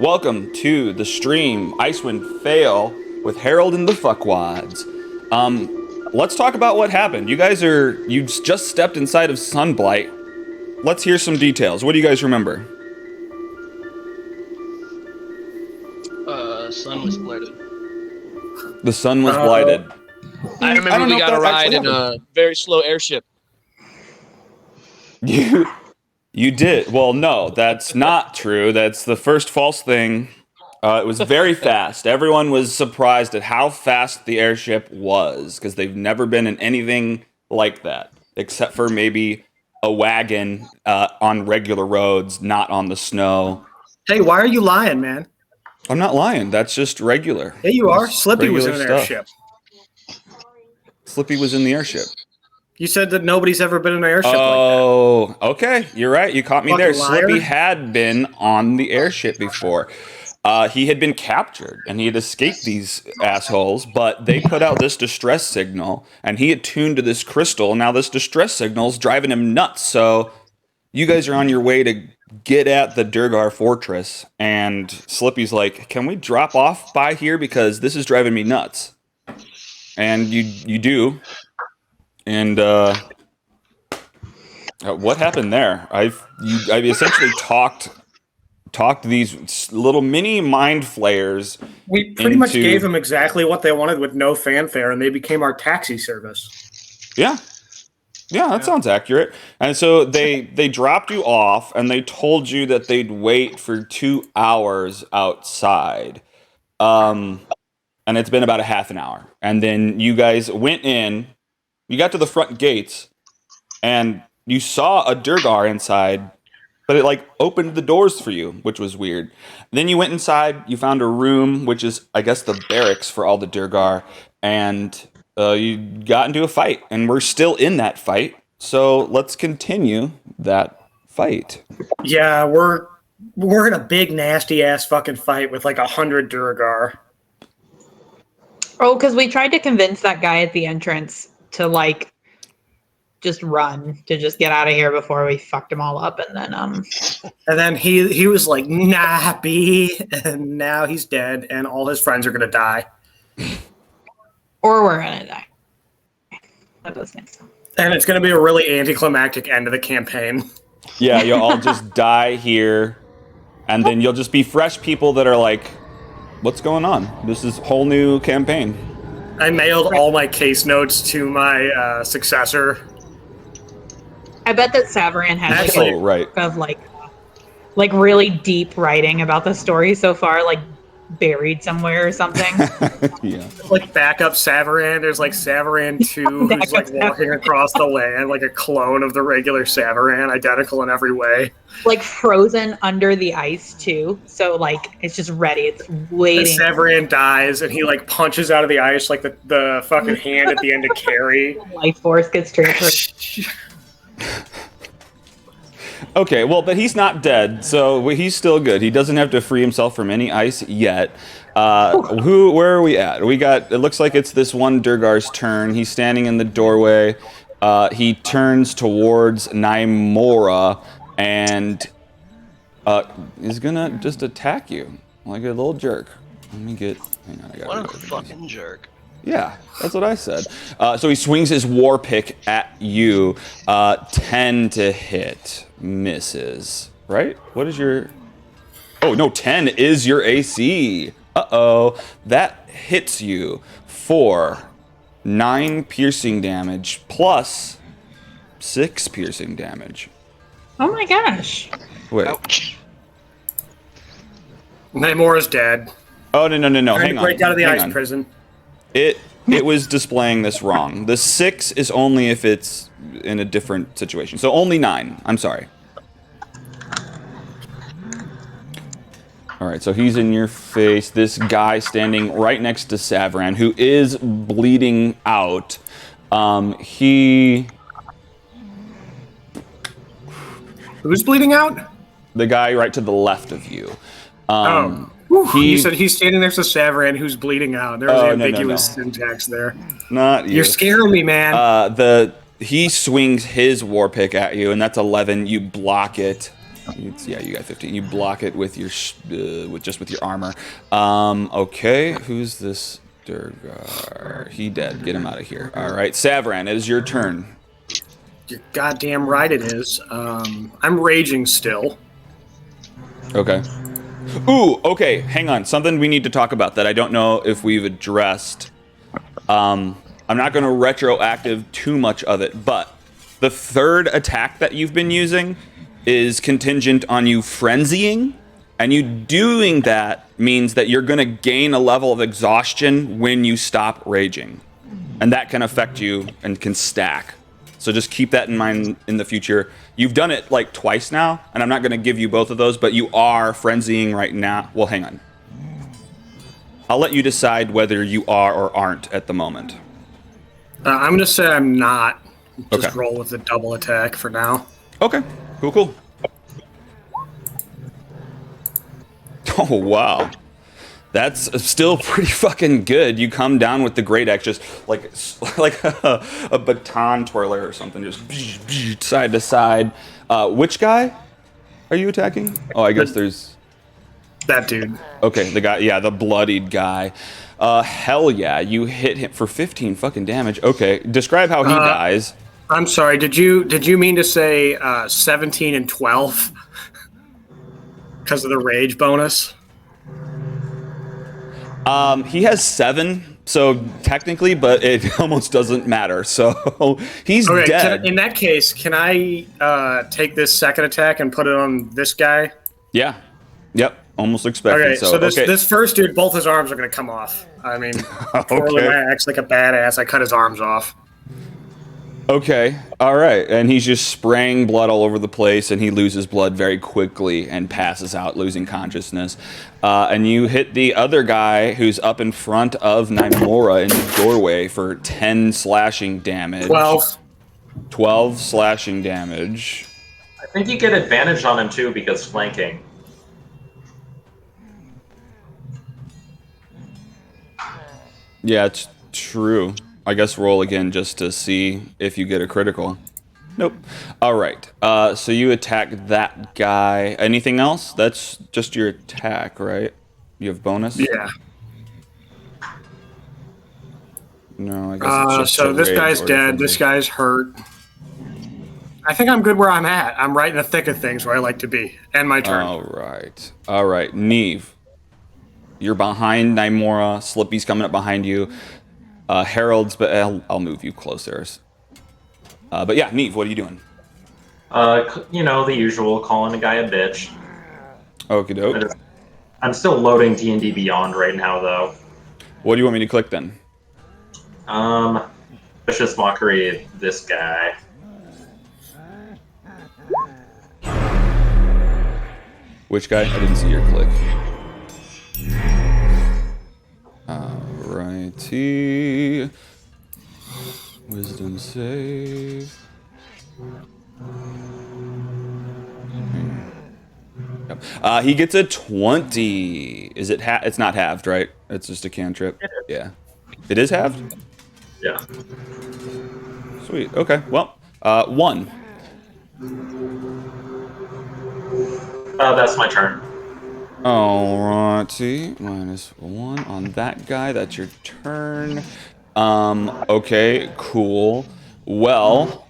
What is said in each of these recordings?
Welcome to the stream, Icewind Fail with Herald and the Fuckwads. Let's talk about what happened. You just stepped inside of Sunblight. Let's hear some details. What do you guys remember? Sun was blighted. The sun was blighted. I remember we got a ride in a very slow airship. You did. Well, no, that's not true. That's the first false thing. It was very fast. Everyone was surprised at how fast the airship was because they've never been in anything like that, except for maybe a wagon on regular roads, not on the snow. Hey, why are you lying, man? I'm not lying. That's just regular. Yeah, you are. Slippy was in an airship. Slippy was in the airship. You said that nobody's ever been in an airship like that. Oh, okay. You're right. You caught me Fucking there. liar. Slippy had been on the airship before. He had been captured, and he had escaped these assholes, but they put out this distress signal, and he had tuned to this crystal. Now this distress signal is driving him nuts, so you guys are on your way to get at the Durgar fortress, and Slippy's like, can we drop off by here because this is driving me nuts? And you do. And what happened there? I've essentially talked these little mini mind flayers. We pretty much gave them exactly what they wanted with no fanfare, and they became our taxi service. Yeah. Yeah, that sounds accurate. And so they dropped you off, and they told you that they'd wait for 2 hours outside. And it's been about a half an hour. And then you guys went in, you got to the front gates, and you saw a Durgar inside, but it opened the doors for you, which was weird. Then you went inside, you found a room, which is, I guess, the barracks for all the Durgar, and you got into a fight, and we're still in that fight. So let's continue that fight. Yeah, we're in a big nasty ass fucking fight with 100 Durgar. Oh, because we tried to convince that guy at the entrance to just run, to just get out of here before we fucked them all up, and then he was like, nah, B, and now he's dead, and all his friends are gonna die. Or we're gonna die. That does make sense. And it's gonna be a really anticlimactic end of the campaign. Yeah, you'll all just die here, and then you'll just be fresh people that are like, what's going on? This is a whole new campaign. I mailed all my case notes to my successor. I bet that Savarin has right. of really deep writing about the story so far, buried somewhere or something. Yeah. Backup Savarin. There's Savarin 2 who's walking across the land like a clone of the regular Savarin, identical in every way. Frozen under the ice too. So it's just ready. It's waiting. And Savarin dies and he punches out of the ice like the fucking hand at the end of Carrie. Life force gets transferred. Okay, well, but he's not dead, so he's still good. He doesn't have to free himself from any ice yet. Where are we at? It looks like it's this one Durgar's turn. He's standing in the doorway. He turns towards Naimora and is gonna just attack you like a little jerk. Hang on, What a fucking jerk. Yeah, that's what I said. So he swings his war pick at you. 10 to hit. Misses. Right? What is your... Oh, no, 10 is your AC. Uh-oh. That hits you for 9 piercing damage plus 6 piercing damage. Oh my gosh. Wait. Ouch. Naimora's dead. Oh, no. Hang on. Break out of the Hang ice on. prison. It was displaying this wrong. The 6 is only if it's in a different situation. So only 9. I'm sorry. All right, so he's in your face. This guy standing right next to Savarin, who is bleeding out. Who's bleeding out? The guy right to the left of you. You said he's standing next to Savarin, who's bleeding out. There was ambiguous syntax there. Not you. You're scaring me, man. He swings his war pick at you, and that's 11. You block it. Yeah, you got 15. You block it with your with your armor. Okay, who's this Durgar? He dead. Get him out of here. All right, Savran, it is your turn. You're goddamn right it is. I'm raging still. Okay. Ooh, okay, hang on. Something we need to talk about that I don't know if we've addressed. I'm not going to retroactive too much of it, but the third attack that you've been using is contingent on you frenzying, and you doing that means that you're going to gain a level of exhaustion when you stop raging, and that can affect you and can stack. So just keep that in mind in the future. You've done it like twice now, and I'm not going to give you both of those, but you are frenzying right now. Well, hang on. I'll let you decide whether you are or aren't at the moment. I'm going to say I'm not. Just Okay. roll with the double attack for now. Okay. Cool. Oh, wow. That's still pretty fucking good. You come down with the great axe, just like a baton twirler or something, just side to side. Which guy are you attacking? Oh, I guess there's... That dude. Okay, the guy, yeah, the bloodied guy. Hell yeah, you hit him for 15 fucking damage. Okay, describe how he dies. I'm sorry, did you mean to say 17 and 12? Because of the rage bonus? He has 7, so technically, but it almost doesn't matter. So he's dead. In that case, can I take this second attack and put it on this guy? Yeah. Yep. Almost expected. Okay, so this first dude, both his arms are going to come off. I mean, twirling my axe like a badass, I cut his arms off. Okay, all right. And he's just spraying blood all over the place, and he loses blood very quickly and passes out, losing consciousness. And you hit the other guy who's up in front of Nymora in the doorway for 10 slashing damage. 12 slashing damage. I think you get advantage on him, too, because flanking. Yeah, it's true. I guess roll again just to see if you get a critical. Nope. All right. So you attack that guy. Anything else? That's just your attack, right? You have bonus? Yeah. No, I guess it's just so this rage guy's or dead. This guy's hurt. I think I'm good where I'm at. I'm right in the thick of things where I like to be. And my turn. All right. Neve. You're behind Nymora. Slippy's coming up behind you. Herald's, but I'll move you closer. But yeah, Neve, what are you doing? The usual, calling a guy a bitch. Okie doke. I'm still loading D&D Beyond right now, though. What do you want me to click then? Vicious Mockery, this guy. Which guy? I didn't see your click. Alrighty. Wisdom save. Yep. He gets a 20. Is it it's not halved, right? It's just a cantrip. Yeah. It is halved? Yeah. Sweet. Okay. Well, 1. That's my turn. Alrighty, -1 on that guy. That's your turn. Okay, cool. Well,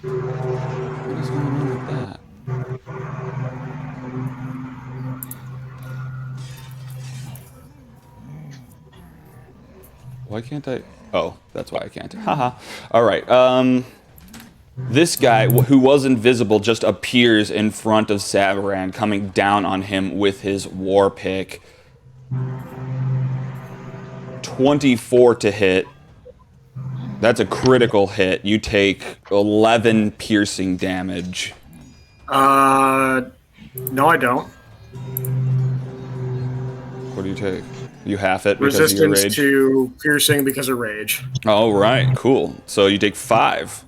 what is going on with that? Why can't I? Oh, that's why I can't. Haha. All right. This guy, who was invisible, just appears in front of Savran, coming down on him with his war pick. 24 to hit. That's a critical hit. You take 11 piercing damage. No, I don't. What do you take? You half it because of your Resistance rage? to piercing because of rage. All right, cool. So you take 5.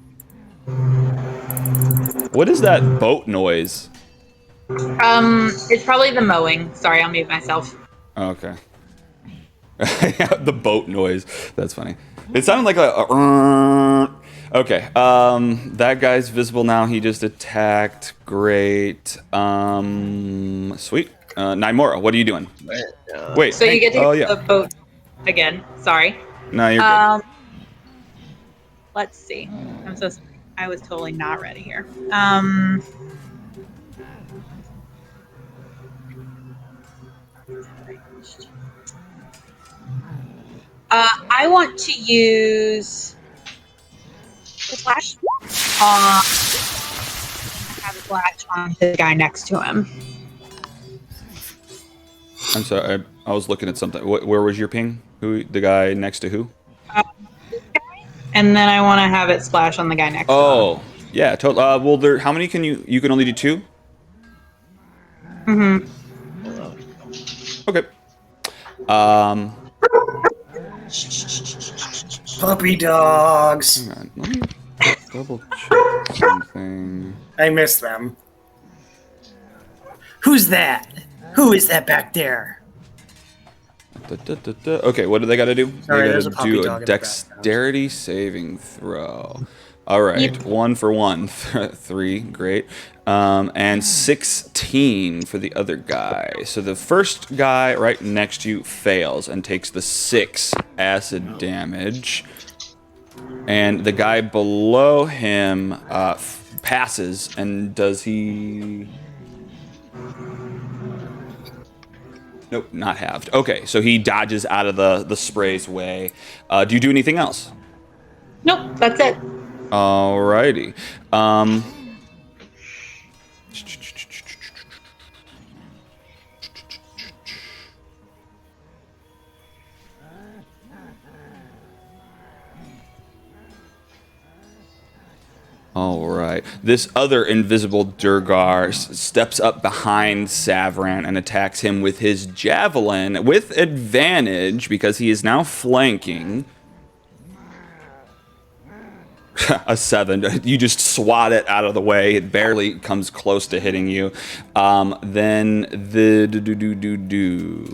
What is that boat noise? It's probably the mowing. Sorry, I'll mute myself. Okay. The boat noise. That's funny. It sounded like a Okay. That guy's visible now. He just attacked. Great. Sweet. Nymora, what are you doing? Wait. So you get to oh use yeah. the boat again. Sorry. No, you're good. Let's see. I was totally not ready here. I want to use the flash have a flash on the guy next to him. I'm sorry. I was looking at something. Where was your ping? Who? The guy next to who? And then I want to have it splash on the guy next to him. Oh, yeah. Well, how many can you? You can only do 2. Mm-hmm. Okay. Puppy dogs. Hang on, let me double check something. I miss them. Who's that? Who is that back there? Okay, what do they got to do? Sorry, They there's got a to puppy do dog a in the dexterity saving throw. All right, Yep. 1 for 1, 3, great, and 16 for the other guy. So the first guy right next to you fails and takes the 6 acid damage, and the guy below him passes. And does he? Nope, not halved. Okay, so he dodges out of the spray's way. Do you do anything else? Nope, that's it. Alrighty. All right. This other invisible Durgar steps up behind Savran and attacks him with his javelin with advantage because he is now flanking. A 7. You just swat it out of the way. It barely comes close to hitting you. Then the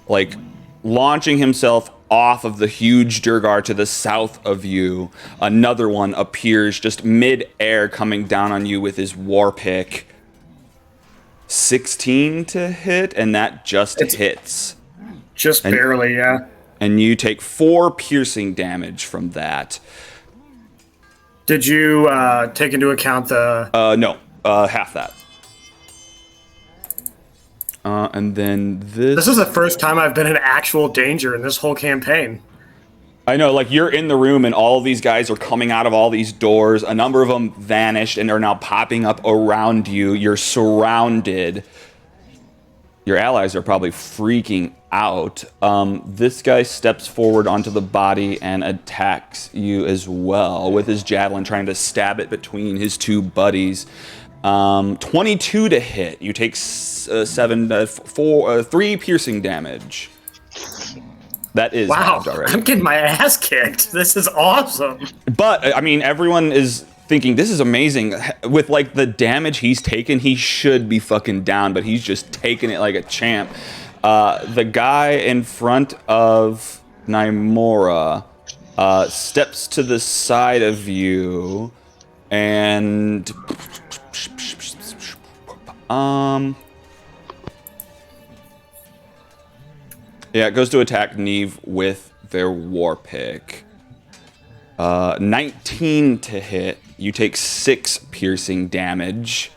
like launching himself off of the huge Durgar to the south of you. Another one appears just mid-air, coming down on you with his war pick. 16 to hit, and that just hits. Just barely, yeah. And you take 4 piercing damage from that. Did you take into account the... No, half that. And then this... This is the first time I've been in actual danger in this whole campaign. I know, like, you're in the room and all these guys are coming out of all these doors. A number of them vanished and are now popping up around you. You're surrounded. Your allies are probably freaking out. This guy steps forward onto the body and attacks you as well with his javelin, trying to stab it between his 2 buddies. 22 to hit. You take 3 piercing damage. That is wow. already. I'm getting my ass kicked. This is awesome. But I mean, everyone is thinking this is amazing. With like the damage he's taken, he should be fucking down, but he's just taking it like a champ. The guy in front of Nymora steps to the side of you and yeah, it goes to attack Neve with their war pick. 19 to hit. You take 6 piercing damage.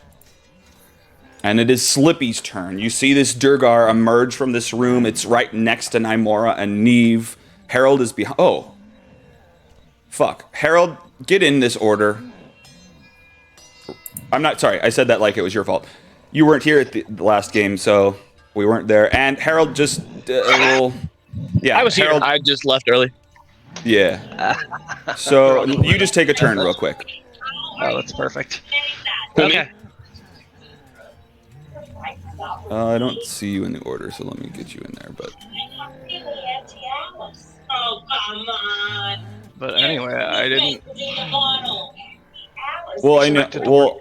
And it is Slippy's turn. You see this Durgar emerge from this room. It's right next to Nymora and Neve. Herald is behind. Oh. Fuck. Herald, get in this order. I'm not sorry. I said that like it was your fault. You weren't here at the last game, so we weren't there. And Herald just... yeah, I was Herald, here. I just left early. Yeah. So you just take a turn real quick. Oh, that's perfect. Okay. I don't see you in the order, so let me get you in there. But Oh, come on. But anyway, I didn't. well, I know. Well,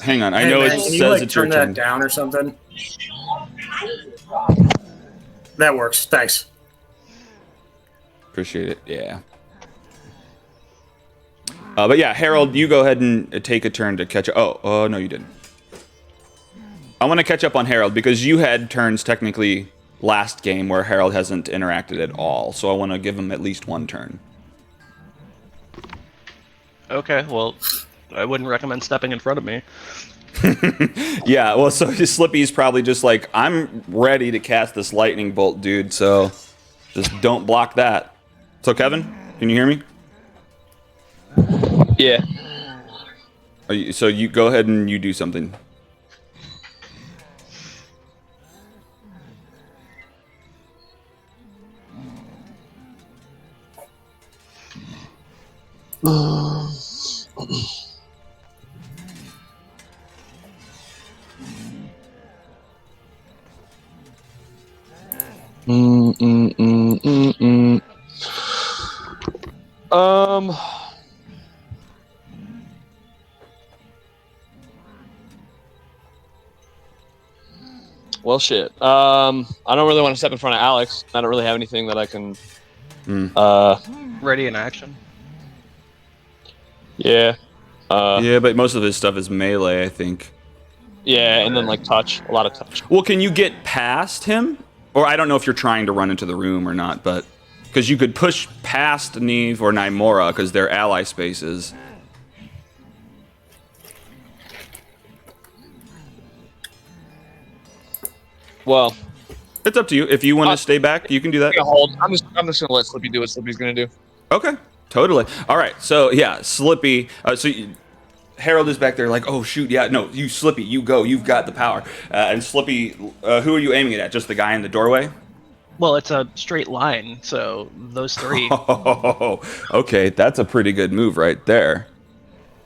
hang on. I know Hey, it man, can you, says like, it's your turn that turn. down or something? That works. Thanks. Appreciate it. Yeah. But yeah, Herald, you go ahead and take a turn to catch up. Oh, no, you didn't. I want to catch up on Herald because you had turns technically last game where Herald hasn't interacted at all. So I want to give him at least one turn. Okay, well, I wouldn't recommend stepping in front of me. Yeah, well, so Slippy's probably just like, I'm ready to cast this lightning bolt, dude, so just don't block that. So, Kevin, can you hear me? Yeah. So you go ahead and you do something. Well, shit. I don't really want to step in front of Alex. I don't really have anything that I can. Ready in action. Yeah. Yeah, but most of his stuff is melee, I think. Yeah, and then like touch, a lot of touch. Well, can you get past him? Or I don't know if you're trying to run into the room or not, but because you could push past Neve or Nymora because they're ally spaces. Well, It's up to you. If you want to stay back, you can do that. hold. I'm just gonna let Slippy do what Slippy's gonna do. Okay, totally. All right, so yeah, Slippy. Herald is back there like, oh shoot, yeah, no, you Slippy, you go, you've got the power. And Slippy, who are you aiming it at? Just the guy in the doorway? Well, it's a straight line, so those three. Oh, okay, that's a pretty good move right there.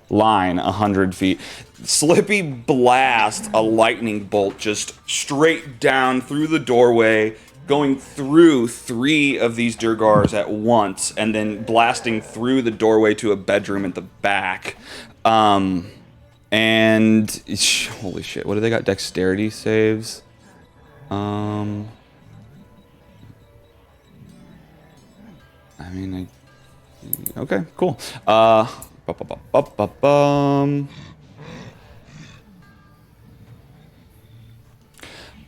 Line 100 feet. Slippy blast a lightning bolt just straight down through the doorway, going through 3 of these Durgars at once, and then blasting through the doorway to a bedroom at the back. And holy shit, what do they got? Dexterity saves. I mean, okay, cool.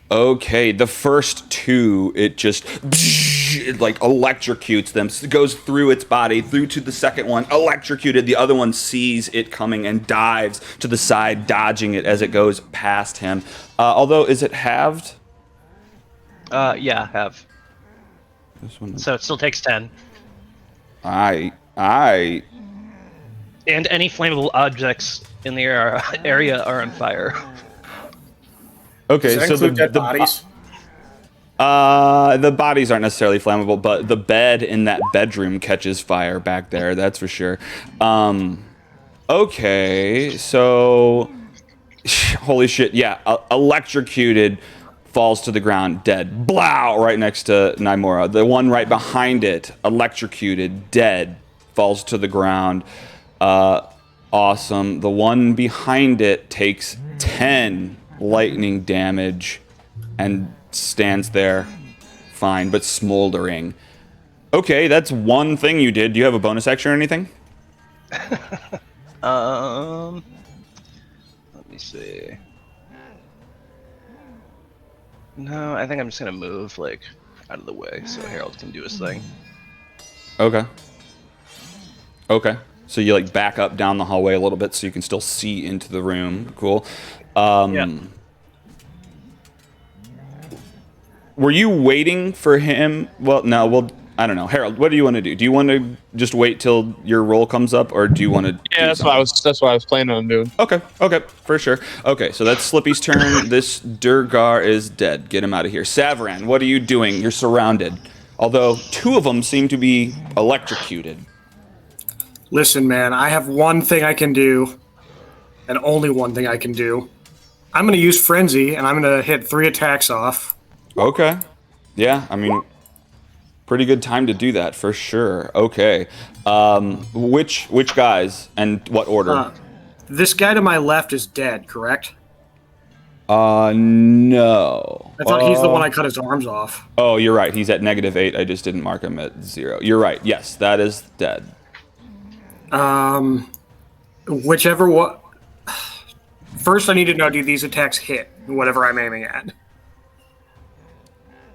Okay, the first 2, it just like electrocutes them. It goes through its body, through to the second one, electrocuted. The other one sees it coming and dives to the side, dodging it as it goes past him. Although, is it halved? Yeah, have. This one. So it still takes 10. I. And any flammable objects in the area are on fire. Okay, Does that so include dead bodies? The bodies aren't necessarily flammable, but the bed in that bedroom catches fire back there. That's for sure. Okay, so holy shit, yeah, electrocuted, falls to the ground, dead. Blow, right next to Nymora. The one right behind it, electrocuted, dead, falls to the ground. Awesome. The one behind it takes 10 lightning damage and stands there fine, but smoldering. Okay, that's one thing you did. Do you have a bonus action or anything? Let me see. No, I think I'm just gonna move like out of the way so Herald can do his thing. Okay. So you like back up down the hallway a little bit so you can still see into the room. Cool. Yeah. Were you waiting for him? Well, no. Well, I don't know. Herald, what do you want to do? Do you want to just wait till your roll comes up, or do you want to? Yeah, that's what I was planning on doing. Okay, for sure. Okay, so that's Slippy's turn. This Durgar is dead. Get him out of here. Savaran, what are you doing? You're surrounded. Although 2 of them seem to be electrocuted. Listen, man, I have one thing I can do, and only one thing I can do. I'm going to use Frenzy, and I'm going to hit 3 attacks off. Okay. Yeah, I mean, pretty good time to do that, for sure. Okay. Which guys, and what order? This guy to my left is dead, correct? No. I thought he's the one I cut his arms off. Oh, you're right. He's at -8. I just didn't mark him at 0. You're right. Yes, that is dead. Whichever one. First, I need to know: do these attacks hit whatever I'm aiming at?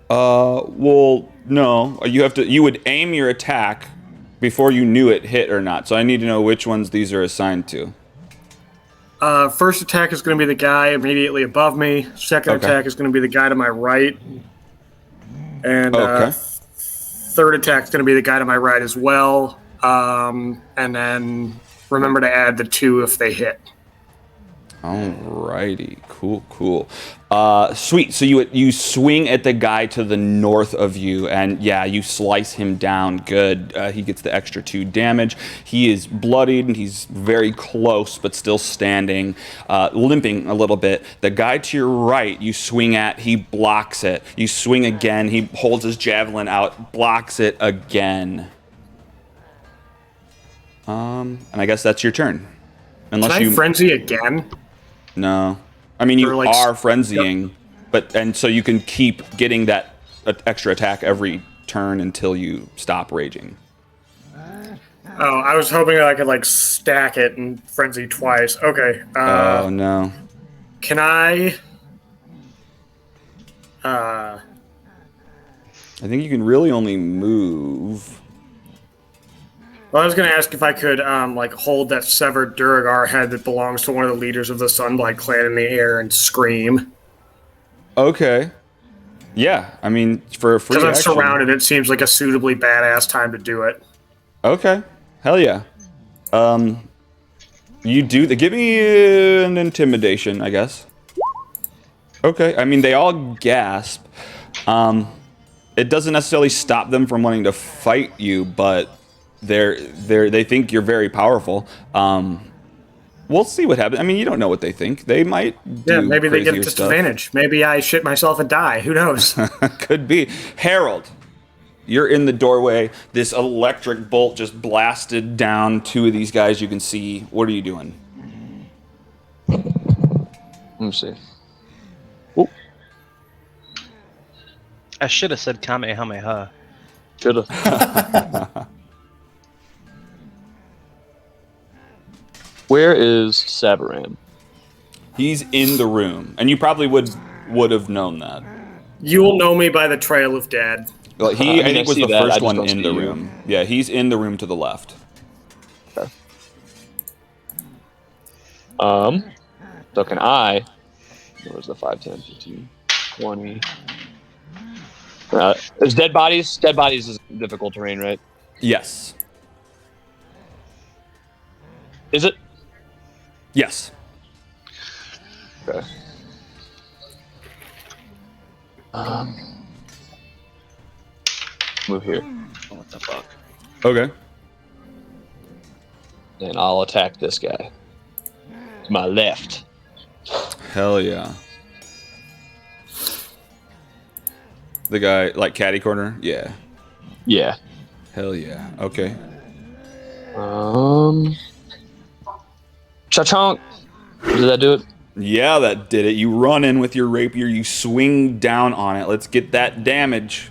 Well, no. You would aim your attack before you knew it hit or not. So I need to know which ones these are assigned to. First attack is going to be the guy immediately above me. Second attack is going to be the guy to my right. And third attack is going to be the guy to my right as well. And then remember to add the 2 if they hit. Alrighty, cool. Sweet. So you swing at the guy to the north of you, and yeah, you slice him down. Good. He gets the extra 2 damage. He is bloodied, and he's very close, but still standing, limping a little bit. The guy to your right, you swing at. He blocks it. You swing again. He holds his javelin out, blocks it again. And I guess that's your turn. Unless Can I frenzy again? No. I mean, you like, are frenzying, and so you can keep getting that extra attack every turn until you stop raging. Oh, I was hoping I could, like, stack it and frenzy twice. Okay. Oh, no. Can I... I think you can really only move... Well, I was going to ask if I could, like, hold that severed Duragar head that belongs to one of the leaders of the Sunblight clan in the air and scream. Okay. Yeah, I mean, for a free action... Because I'm surrounded, it seems like a suitably badass time to do it. Okay. Hell yeah. You do... Give me an intimidation, I guess. Okay, I mean, they all gasp. It doesn't necessarily stop them from wanting to fight you, but... They think you're very powerful. We'll see what happens. I mean, you don't know what they think. They might do maybe they get crazier disadvantage. Maybe I shit myself and die. Who knows? Could be. Harold, you're in the doorway. This electric bolt just blasted down 2 of these guys you can see. What are you doing? Let me see. Ooh. I should have said Kamehameha. Should have. Where is Sabaran? He's in the room, and you probably would have known that. You will know me by the trail of dead. Well, I think was the first one don't in the see you. room. Yeah, he's in the room to the left. Okay. So can I... Where was the 5, 10, 15, 20... there's dead bodies. Dead bodies is difficult terrain, right? Yes. Is it? Yes. Okay. Move here. What the fuck? Okay. And I'll attack this guy. To my left. Hell yeah. The guy, like, catty corner? Yeah. Yeah. Hell yeah. Okay. Cha-chonk. Did that do it? Yeah, that did it. You run in with your rapier, you swing down on it. Let's get that damage.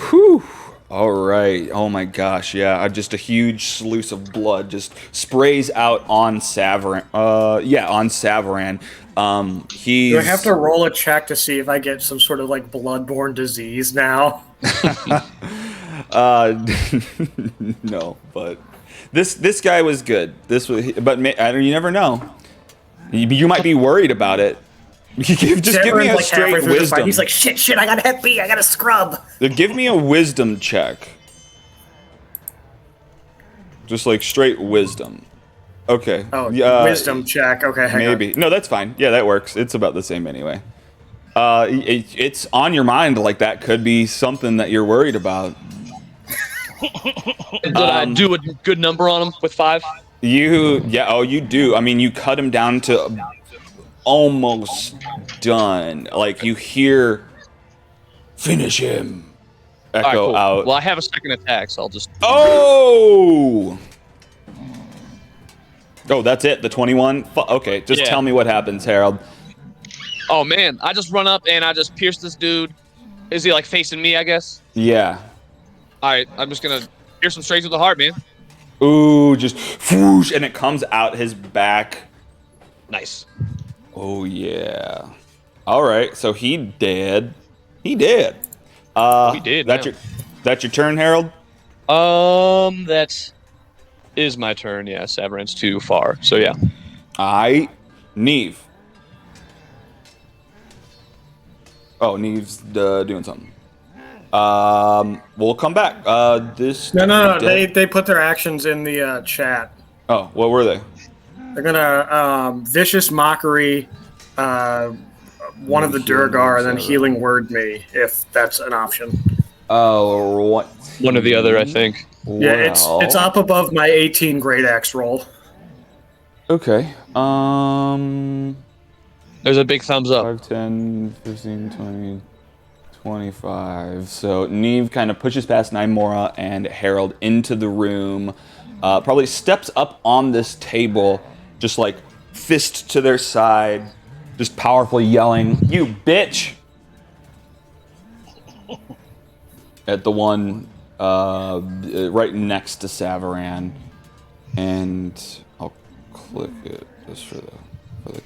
Whew. All right. Oh my gosh, yeah. Just a huge sluice of blood just sprays out on Savaran. On Savaran. He's... Do I have to roll a check to see if I get some sort of, like, bloodborne disease now? No, but this guy was good. You never know. You might be worried about it. Just give me a like straight halfway through the fight, wisdom. he's like, shit, I got Hep B, I got to scrub. Give me a wisdom check. Just like straight wisdom. Okay. Oh, wisdom check. Okay, hang maybe. No, that's fine. Yeah, that works. It's about the same anyway. It's on your mind, like that could be something that you're worried about. Did I do a good number on him with 5? You do. I mean, you cut him down to almost done. Like, you hear, finish him, echo cool. out. Well, I have a second attack, so I'll just... Oh, that's it? The 21? Okay, just tell me what happens, Harold. Oh, man. I just run up and I just pierce this dude. Is he, like, facing me, I guess? Yeah. All right. I'm just going to pierce him straight through the heart, man. Ooh, just whoosh, and it comes out his back. Nice. Oh yeah. All right, so he did. He did. He did. That's your turn, Harold. That is my turn. Yeah, Severan's too far. So yeah. I Neve. Oh, Neve's doing something. We'll come back. This No. dead- They put their actions in the chat. Oh, what were they? They're gonna vicious mockery, one of the Durgar, and then healing word me if that's an option. Oh, what? One or the other, I think. Yeah, it's up above my 18 great axe roll. Okay. There's a big thumbs up. 5, 10, 15, 20, 25. So Neve kind of pushes past Naimora and Herald into the room. Probably steps up on this table, just like fist to their side, just powerfully yelling, "You bitch!" at the one right next to Savaran. And I'll click it just for the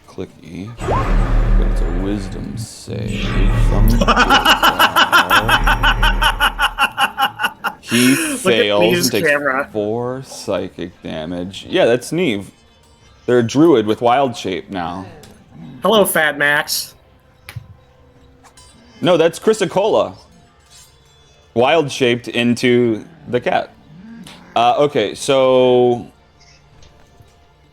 clicky. But it's a wisdom save from He fails and takes 4 psychic damage. Yeah, that's Neve. They're a druid with wild shape now. Hello, Fat Max. No, that's Chrysicola. Wild shaped into the cat. Okay, so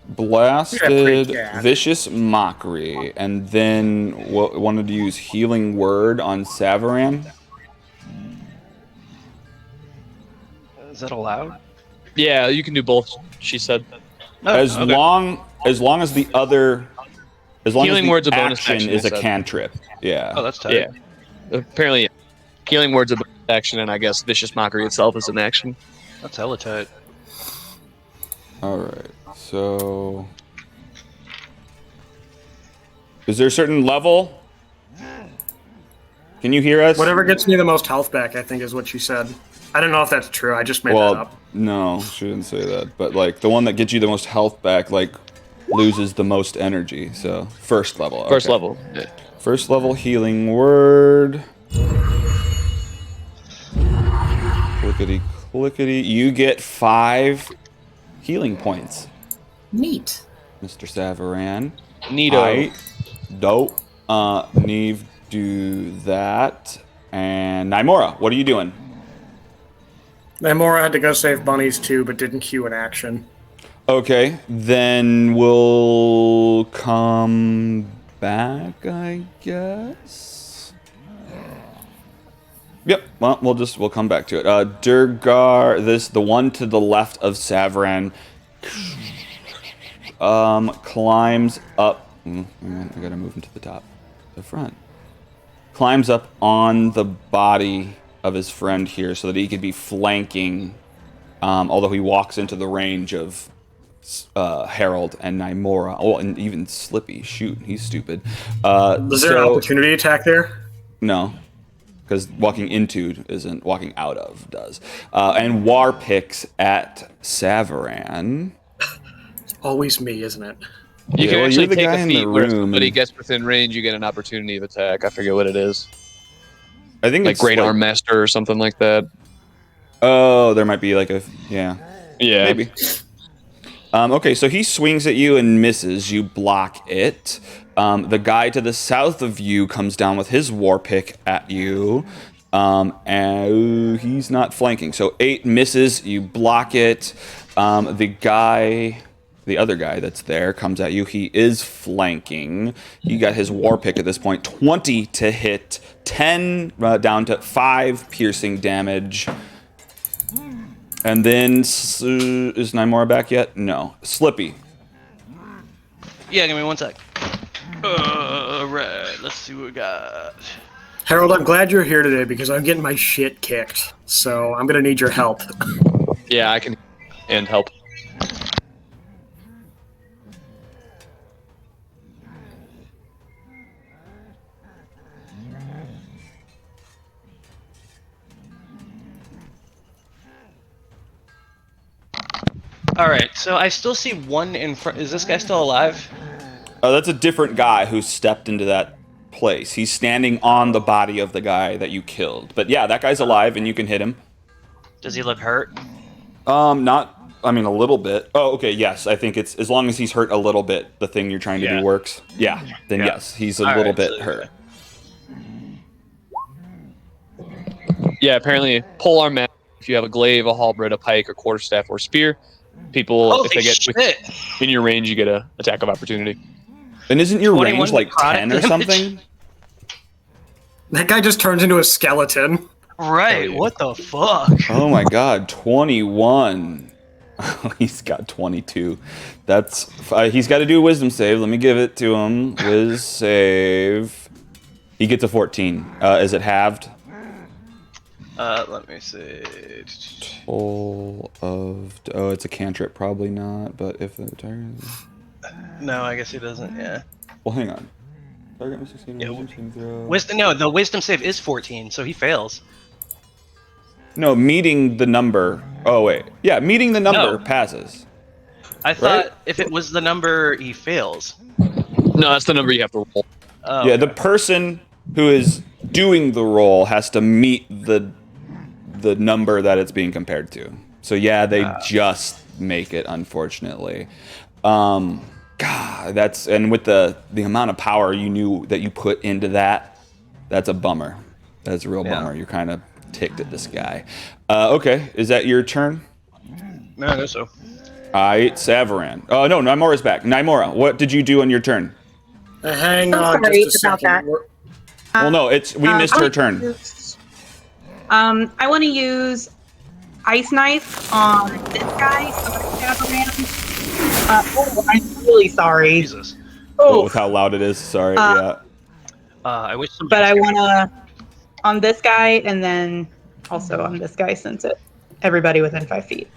blasted vicious mockery, and then wanted to use healing word on Savaran. Is that allowed? Yeah, you can do both. She said. Oh, as long as the other, as long Healing as the word's a bonus action, is they a said. cantrip. Yeah. Oh, that's tight. Yeah. Apparently, yeah. Healing word's a bonus action, and I guess vicious mockery itself is an action. That's hella tight. All right. So, is there a certain level? Can you hear us? Whatever gets me the most health back, I think, is what she said. I don't know if that's true. I just made that up. No, she didn't say that. But like the one that gets you the most health back, like loses the most energy. So first level. Okay. First level. Yeah. First level healing word. Clickety clickety. You get 5 healing points. Neat. Mr. Savaran. Neato. Dope. Neve, do that. And Naimora, what are you doing? Naimora had to go save bunnies too, but didn't queue an action. Okay, then we'll come back, I guess. Yep. Well, we'll come back to it. Durgar, the one to the left of Savaran, climbs up. I gotta move him to the front. Climbs up on the body of his friend here, so that he could be flanking. Although he walks into the range of Herald and Naimora. Oh, and even Slippy. Shoot, he's stupid. Was there an opportunity attack there? No, because walking into isn't, walking out of does. And War picks at Savaran. It's always me, isn't it? You can well, actually you're the take guy a in feat the where if room somebody and- gets within range, you get an opportunity of attack. I forget what it is. I think Like it's Great Arm Master or something like that. Oh, there might be like a Yeah. maybe. Okay, so he swings at you and misses. You block it. The guy to the south of you comes down with his war pick at you. And he's not flanking. So 8 misses. You block it. The other guy that's there comes at you. He is flanking. He got his war pick at this point. 20 to hit. 10 down to 5 piercing damage. And then, is Naimora back yet? No. Slippy. Yeah, give me 1 sec. Alright, let's see what we got. Harold, I'm glad you're here today because I'm getting my shit kicked. So I'm gonna need your help. Yeah, I can and help. All right, so I still see one in front. Is this guy still alive? That's a different guy who stepped into that place. He's standing on the body of the guy that you killed. But yeah, that guy's alive, and you can hit him. Does he look hurt? Not. I mean, a little bit. Oh, okay. Yes, I think it's as long as he's hurt a little bit, the thing you're trying to do works. Yeah. Then yes, he's a little bit hurt. Yeah, apparently polearm map. If you have a glaive, a halberd, a pike, a quarterstaff, or spear, people Holy if they get shit. in your range, you get a attack of opportunity. And isn't your 21 range like 10 or damage? something? That guy just turns into a skeleton. Right, Oh, yeah. what the fuck? Oh my god, 21. Oh, he's got 22. That's he's got to do a wisdom save. Let me give it to him. Wiz save. He gets a 14. Is it halved? Let me see. Toll of it's a cantrip, probably not. But if the target, No, I guess he doesn't. Yeah. well, hang on. Target must succeed in Yeah, wisdom saving throw. Wisdom. No, the wisdom save is 14, so he fails. No, meeting the number. Oh wait, yeah, meeting the number No. passes. I thought Right? if it was the number, he fails. No, that's the number you have to roll. Oh, Yeah, the person who is doing the roll has to meet the number that it's being compared to. So yeah, they just make it, unfortunately. God, that's and with the amount of power you knew that you put into that, that's a bummer. That's a real bummer. You're kind of ticked at this guy. Okay, is that your turn? No, I guess so. All right, Savaran. Oh no, Nymora's back. Nymora, what did you do on your turn? Hang I'm on sorry just a about second. that. Well, no, we missed her turn. I want to use Ice Knife on this guy. I'm really sorry. Jesus. Oh, with how loud it is. Sorry. Yeah. I wish somebody. But I want to on this guy and then also on this guy since everybody within 5 feet.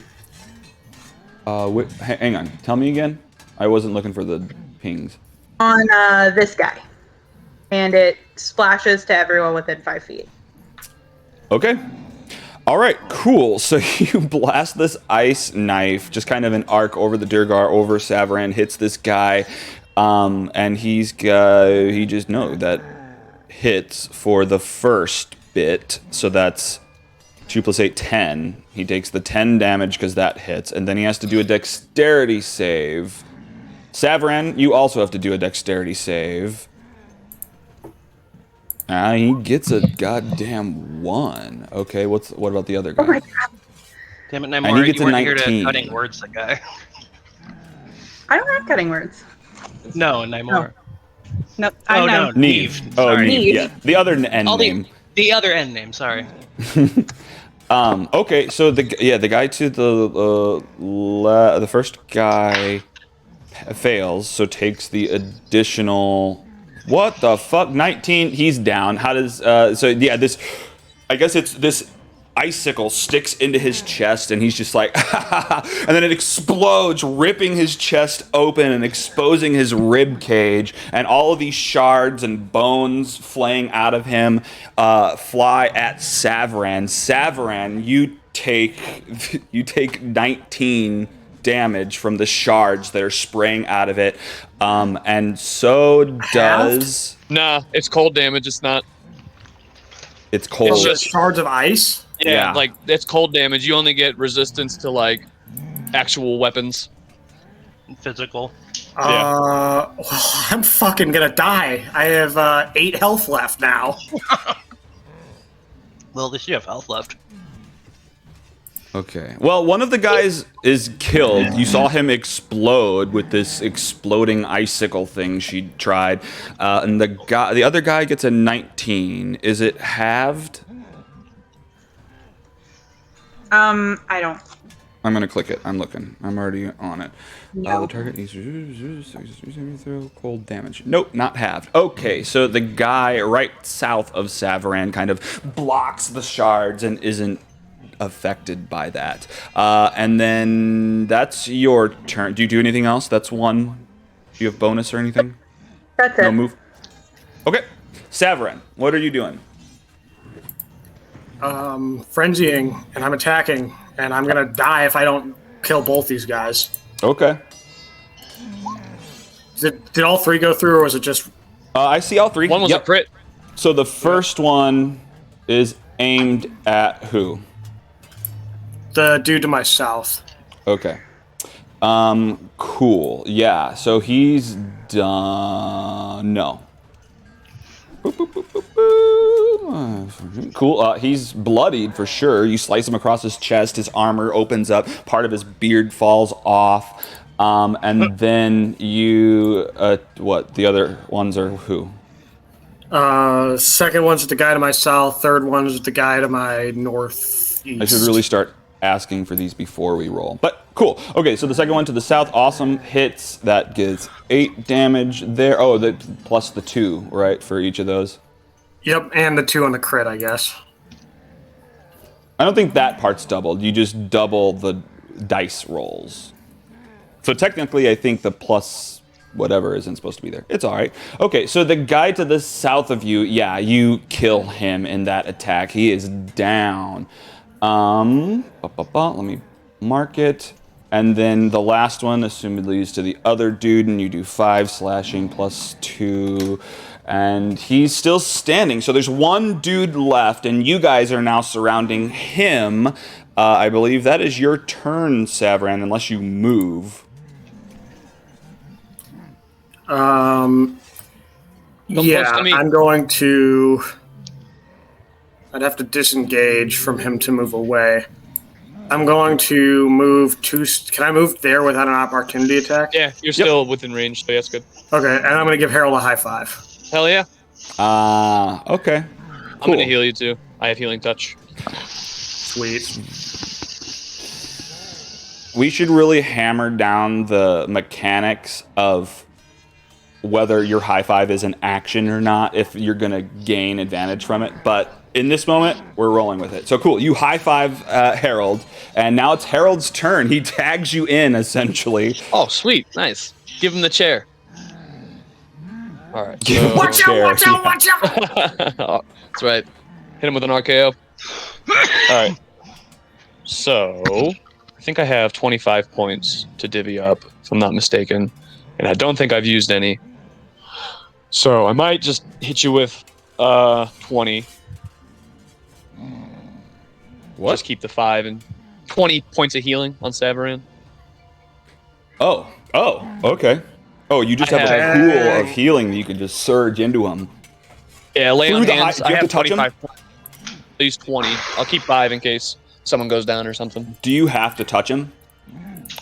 Hang on. Tell me again. I wasn't looking for the pings. On this guy. And it splashes to everyone within 5 feet. Okay. All right, cool. So you blast this ice knife, just kind of an arc over the Durgar, over Savaran, hits this guy, and he just that hits for the first bit. So that's 2 + 8, 10. He takes the 10 damage because that hits, and then he has to do a dexterity save. Savaran, you also have to do a dexterity save. He gets a goddamn 1. Okay, what about the other guy? Oh my God. Damn it, And Nymora, he gets you a weren't here to 19. cutting words, that guy. I don't have cutting words. No, Nymora. Nope. I'm not. Neve. Oh, Sorry. Neve. Yeah, the other end name. The other end name, sorry. Okay, so the guy to the first guy fails, so takes the additional. What the fuck? 19. He's down. How does this? I guess it's this icicle sticks into his chest, and he's just like, and then it explodes, ripping his chest open and exposing his rib cage, and all of these shards and bones flaying out of him fly at Savaran. Savaran, you take 19 damage from the shards that are spraying out of it, and so does. Nah, it's cold damage. It's not. It's cold. It's Just shards of ice. Yeah, like it's cold damage. You only get resistance to like actual weapons. Physical. Well, I'm fucking gonna die. I have 8 health left now. Well, at least you have health left. Okay. Well, one of the guys is killed. You saw him explode with this exploding icicle thing she tried, and the other guy gets a 19. Is it halved? I don't. I'm gonna click it. I'm looking. I'm already on it. No. The target needs to throw cold damage. Nope, not halved. Okay, so the guy right south of Savaran kind of blocks the shards and isn't affected by that. And then that's your turn. Do you do anything else? That's one. Do you have bonus or anything? That's it. No move. Okay, Savaran, what are you doing? Frenzying, and I'm attacking, and I'm gonna die if I don't kill both these guys. Okay. Did all three go through, or was it just... I see all three. One was a crit. So the first one is aimed at who? The dude to my south. Okay. Cool. Yeah, so he's done. No. Boop, boop, boop, boop, boop. Cool. He's bloodied for sure. You slice him across his chest. His armor opens up. Part of his beard falls off. And then you, what? The other ones are who? Second one's the guy to my south. Third one's the guy to my northeast. I should really start asking for these before we roll. But cool. Okay, so the second one to the south, awesome. Hits. That gets 8 damage there. Oh, plus the 2, right, for each of those? Yep, and the 2 on the crit, I guess. I don't think that part's doubled. You just double the dice rolls. So technically, I think the plus whatever isn't supposed to be there. It's all right. Okay, so the guy to the south of you, yeah, you kill him in that attack. He is down. Let me mark it. And then the last one, assumedly, is to the other dude, and you do 5 slashing plus 2. And he's still standing. So there's one dude left, and you guys are now surrounding him. I believe that is your turn, Savran, unless you move. Yeah, I'm going to... I'd have to disengage from him to move away. I'm going to move to... Can I move there without an opportunity attack? Yeah, you're still within range, so that's good. Okay, and I'm going to give Herald a high 5. Hell yeah. Okay. Cool. I'm going to heal you too. I have healing touch. Sweet. We should really hammer down the mechanics of whether your high 5 is an action or not, if you're going to gain advantage from it. But in this moment, we're rolling with it. So cool. You high 5 Herald, and now it's Herald's turn. He tags you in, essentially. Oh, sweet. Nice. Give him the chair. All right. So, watch out! That's right. Hit him with an RKO. All right. So, I think I have 25 points to divvy up, if I'm not mistaken. And I don't think I've used any. So, I might just hit you with 20. What? Just keep the 5 and 20 points of healing on Savarin. Oh, okay. Oh, you just have a pool of healing that you can just surge into him. Yeah, lay on hands. Do you have to touch 25 points. At least 20. I'll keep 5 in case someone goes down or something. Do you have to touch him?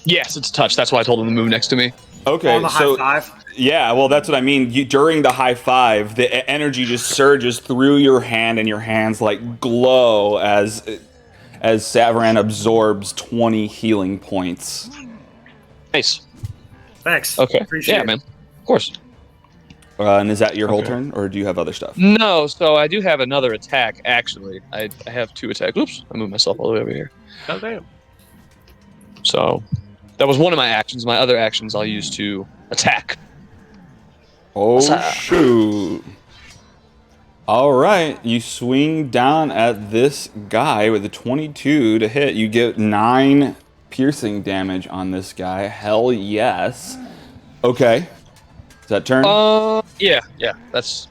Yes, it's touch. That's why I told him to move next to me. Okay, on the so high 5? yeah, well, that's what I mean. During the high 5, the energy just surges through your hand, and your hands like glow as Savaran absorbs 20 healing points. Nice. Thanks. Okay. Appreciate it. Man. Of course. And is that your whole turn, or do you have other stuff? No, so I do have another attack, actually. I have 2 attacks. Oops, I moved myself all the way over here. Oh, damn. So, that was one of my actions. My other actions I'll use to attack. Oh, shoot. All right, you swing down at this guy with a 22 to hit. You get 9 piercing damage on this guy. Hell yes. Okay. Is that turn? Yeah. That's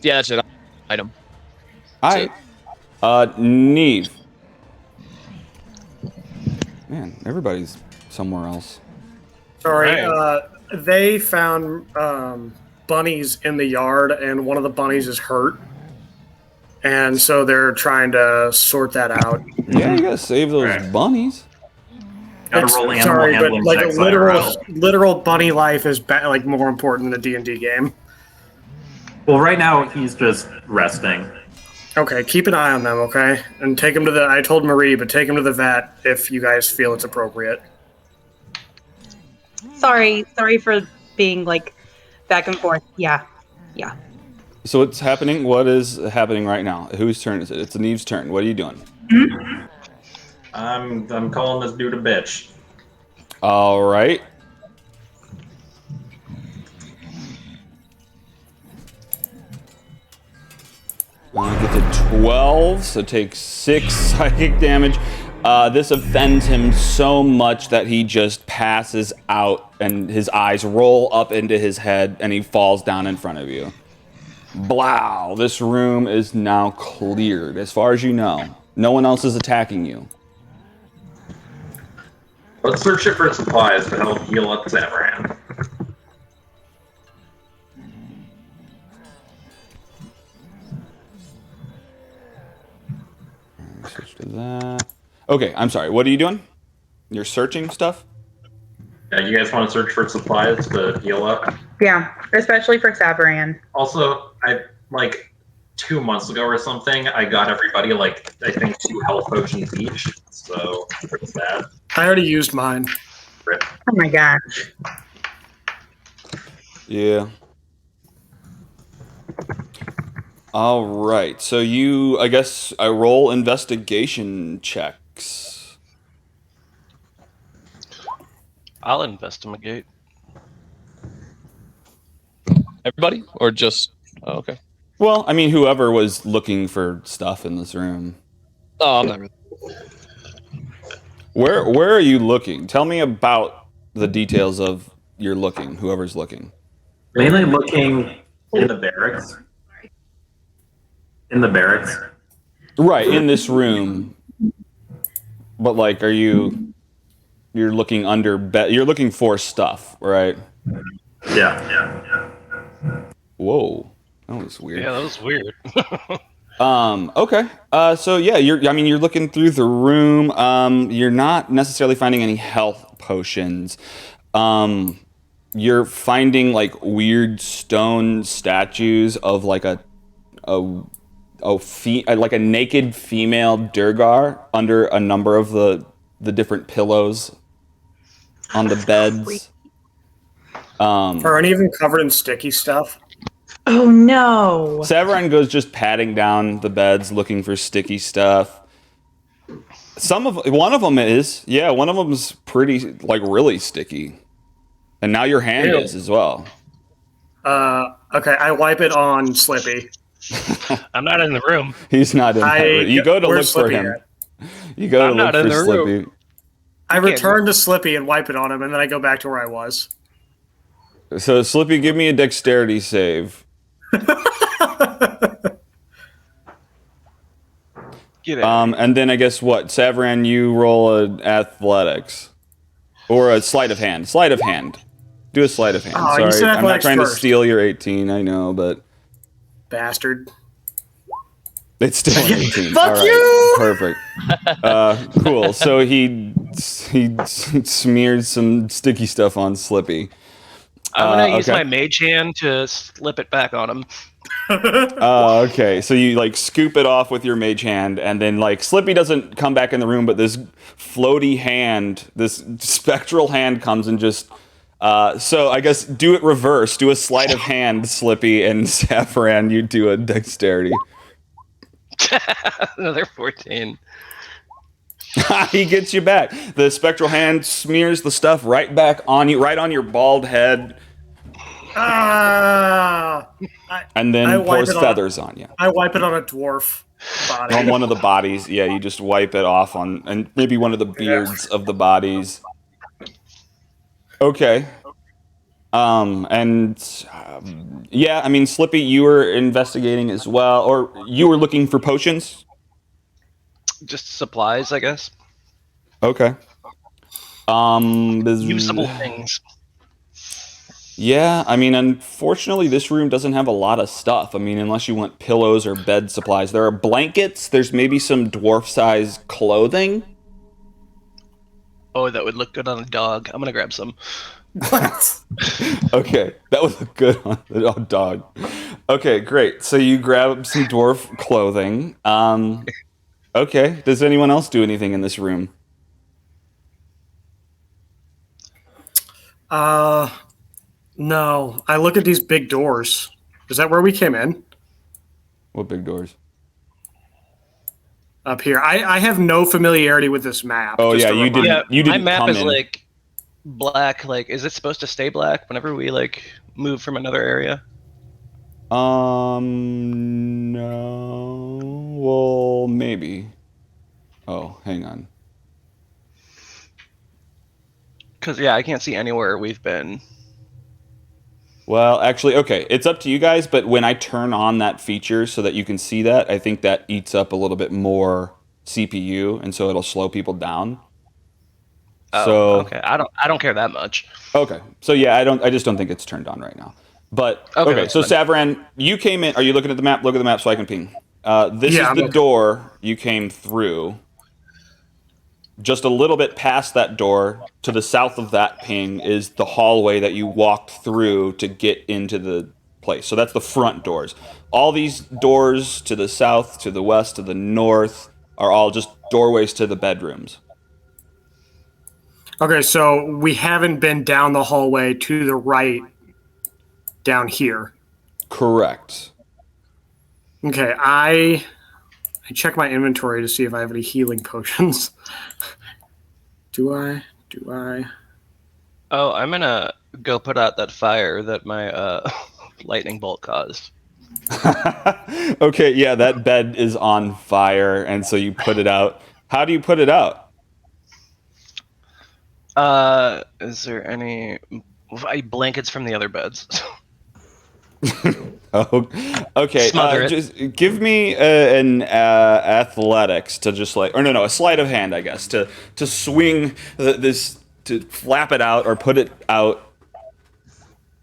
it. Item. All right. Neve. Man, everybody's somewhere else. Sorry, they found bunnies in the yard, and one of the bunnies is hurt. And so they're trying to sort that out. Yeah, you gotta save those bunnies. Gotta roll animal handling like checks literal bunny life is like more important than a D&D game. Well, right now he's just resting. Okay, keep an eye on them, okay? And take them to I told Marie, but take them to the vet if you guys feel it's appropriate. Sorry for being like back and forth. Yeah. So what's happening? What is happening right now? Whose turn is it? It's Neve's turn. What are you doing? I'm calling this dude a bitch. All right. I get to 12, so take 6 psychic damage. This offends him so much that he just passes out and his eyes roll up into his head and he falls down in front of you. Blow! This room is now cleared. As far as you know, no one else is attacking you. Let's search it for supplies to help heal up Zamaran. Switch to that. Okay, I'm sorry. What are you doing? You're searching stuff? Yeah, you guys want to search for supplies to heal up? Yeah, especially for Savaran. Also, I like 2 months ago or something, I got everybody like I think 2 health potions each. So there's that. I already used mine. Rip. Oh my gosh. Yeah. All right. So I guess I roll investigation checks. I'll investigate. Everybody, or just? Oh, okay. Well, I mean, whoever was looking for stuff in this room. Oh, I'm not really. Where are you looking? Tell me about the details of your looking. Whoever's looking. Mainly looking in the barracks. In the barracks. Right in this room. But like, you're looking under bed? You're looking for stuff, right? Yeah. Whoa, that was weird. Yeah, that was weird. Okay. So yeah, you're looking through the room. You're not necessarily finding any health potions. You're finding like weird stone statues of like like a naked female Durgar under a number of the different pillows on the beds. Are any of them covered in sticky stuff? Oh no. Savaran goes just patting down the beds looking for sticky stuff. One of them is pretty, like, really sticky. And now your hand is as well. Okay, I wipe it on Slippy. I'm not in the room. He's not in that room. You go to look for him. You go to look for Slippy. I return to Slippy and wipe it on him, and then I go back to where I was. So, Slippy, give me a dexterity save. Get out. And then I guess what? Savaran, you roll an athletics. Or a sleight of hand. Sleight of hand. Do a sleight of hand. Oh, you Sorry, said I'm not trying first. to steal your 18, I know, but Bastard. it's still an 18. Fuck All right, you! Perfect. Cool. So he smeared some sticky stuff on Slippy. I'm gonna use okay. my mage hand to slip it back on him. Okay. So you like scoop it off with your mage hand, and then like Slippy doesn't come back in the room, but this floaty hand, this spectral hand comes and just. So I guess do it reverse. Do a sleight of hand, Slippy, and Savaran, you do a dexterity. Another 14. He gets you back. The spectral hand smears the stuff right back on you, right on your bald head, and then pours feathers on you. I wipe it on a dwarf body. On one of the bodies, yeah, you just wipe it off on, and maybe one of the beards of the bodies. Okay. Yeah, I mean, Slippy, you were investigating as well, or you were looking for potions? Just supplies, I guess. Okay. Usable things. Yeah, I mean, unfortunately, this room doesn't have a lot of stuff. I mean, unless you want pillows or bed supplies. There are blankets. There's maybe some dwarf-sized clothing. Oh, that would look good on a dog. I'm gonna grab some. What? Okay, that was a good one. Oh, dog. Okay, great. So you grab some dwarf clothing. Okay. Does anyone else do anything in this room? No. I look at these big doors. Is that where we came in? What big doors? Up here. I have no familiarity with this map. Oh, just yeah, a you reminder. didn't. You didn't my map come is in. like black. Like, is it supposed to stay black whenever we like move from another area? No. Well, maybe. Oh, hang on. Because yeah, I can't see anywhere we've been. Well, actually, okay, it's up to you guys, but when I turn on that feature so that you can see that, I think that eats up a little bit more CPU, and so it'll slow people down. Oh, So okay. I don't care that much. okay, so yeah, I just don't think it's turned on right now. But Okay, okay, that's so fine. Savran, you came in. Are you looking at the map? Look at the map so I can ping. This Yeah, is I'm the looking. door you came through. Just a little bit past that door, to the south of that ping, is the hallway that you walked through to get into the place. So that's the front doors. All these doors to the south, to the west, to the north are all just doorways to the bedrooms. Okay, so we haven't been down the hallway to the right down here. Correct. Okay, I check my inventory to see if I have any healing potions. Do I? Oh, I'm gonna go put out that fire that my lightning bolt caused. Okay, yeah, that bed is on fire, and so you put it out. How do you put it out? Is there any blankets from the other beds? Oh, okay. Smother it. Just give me an athletics to just like, or no, a sleight of hand, I guess, to swing this, to flap it out or put it out.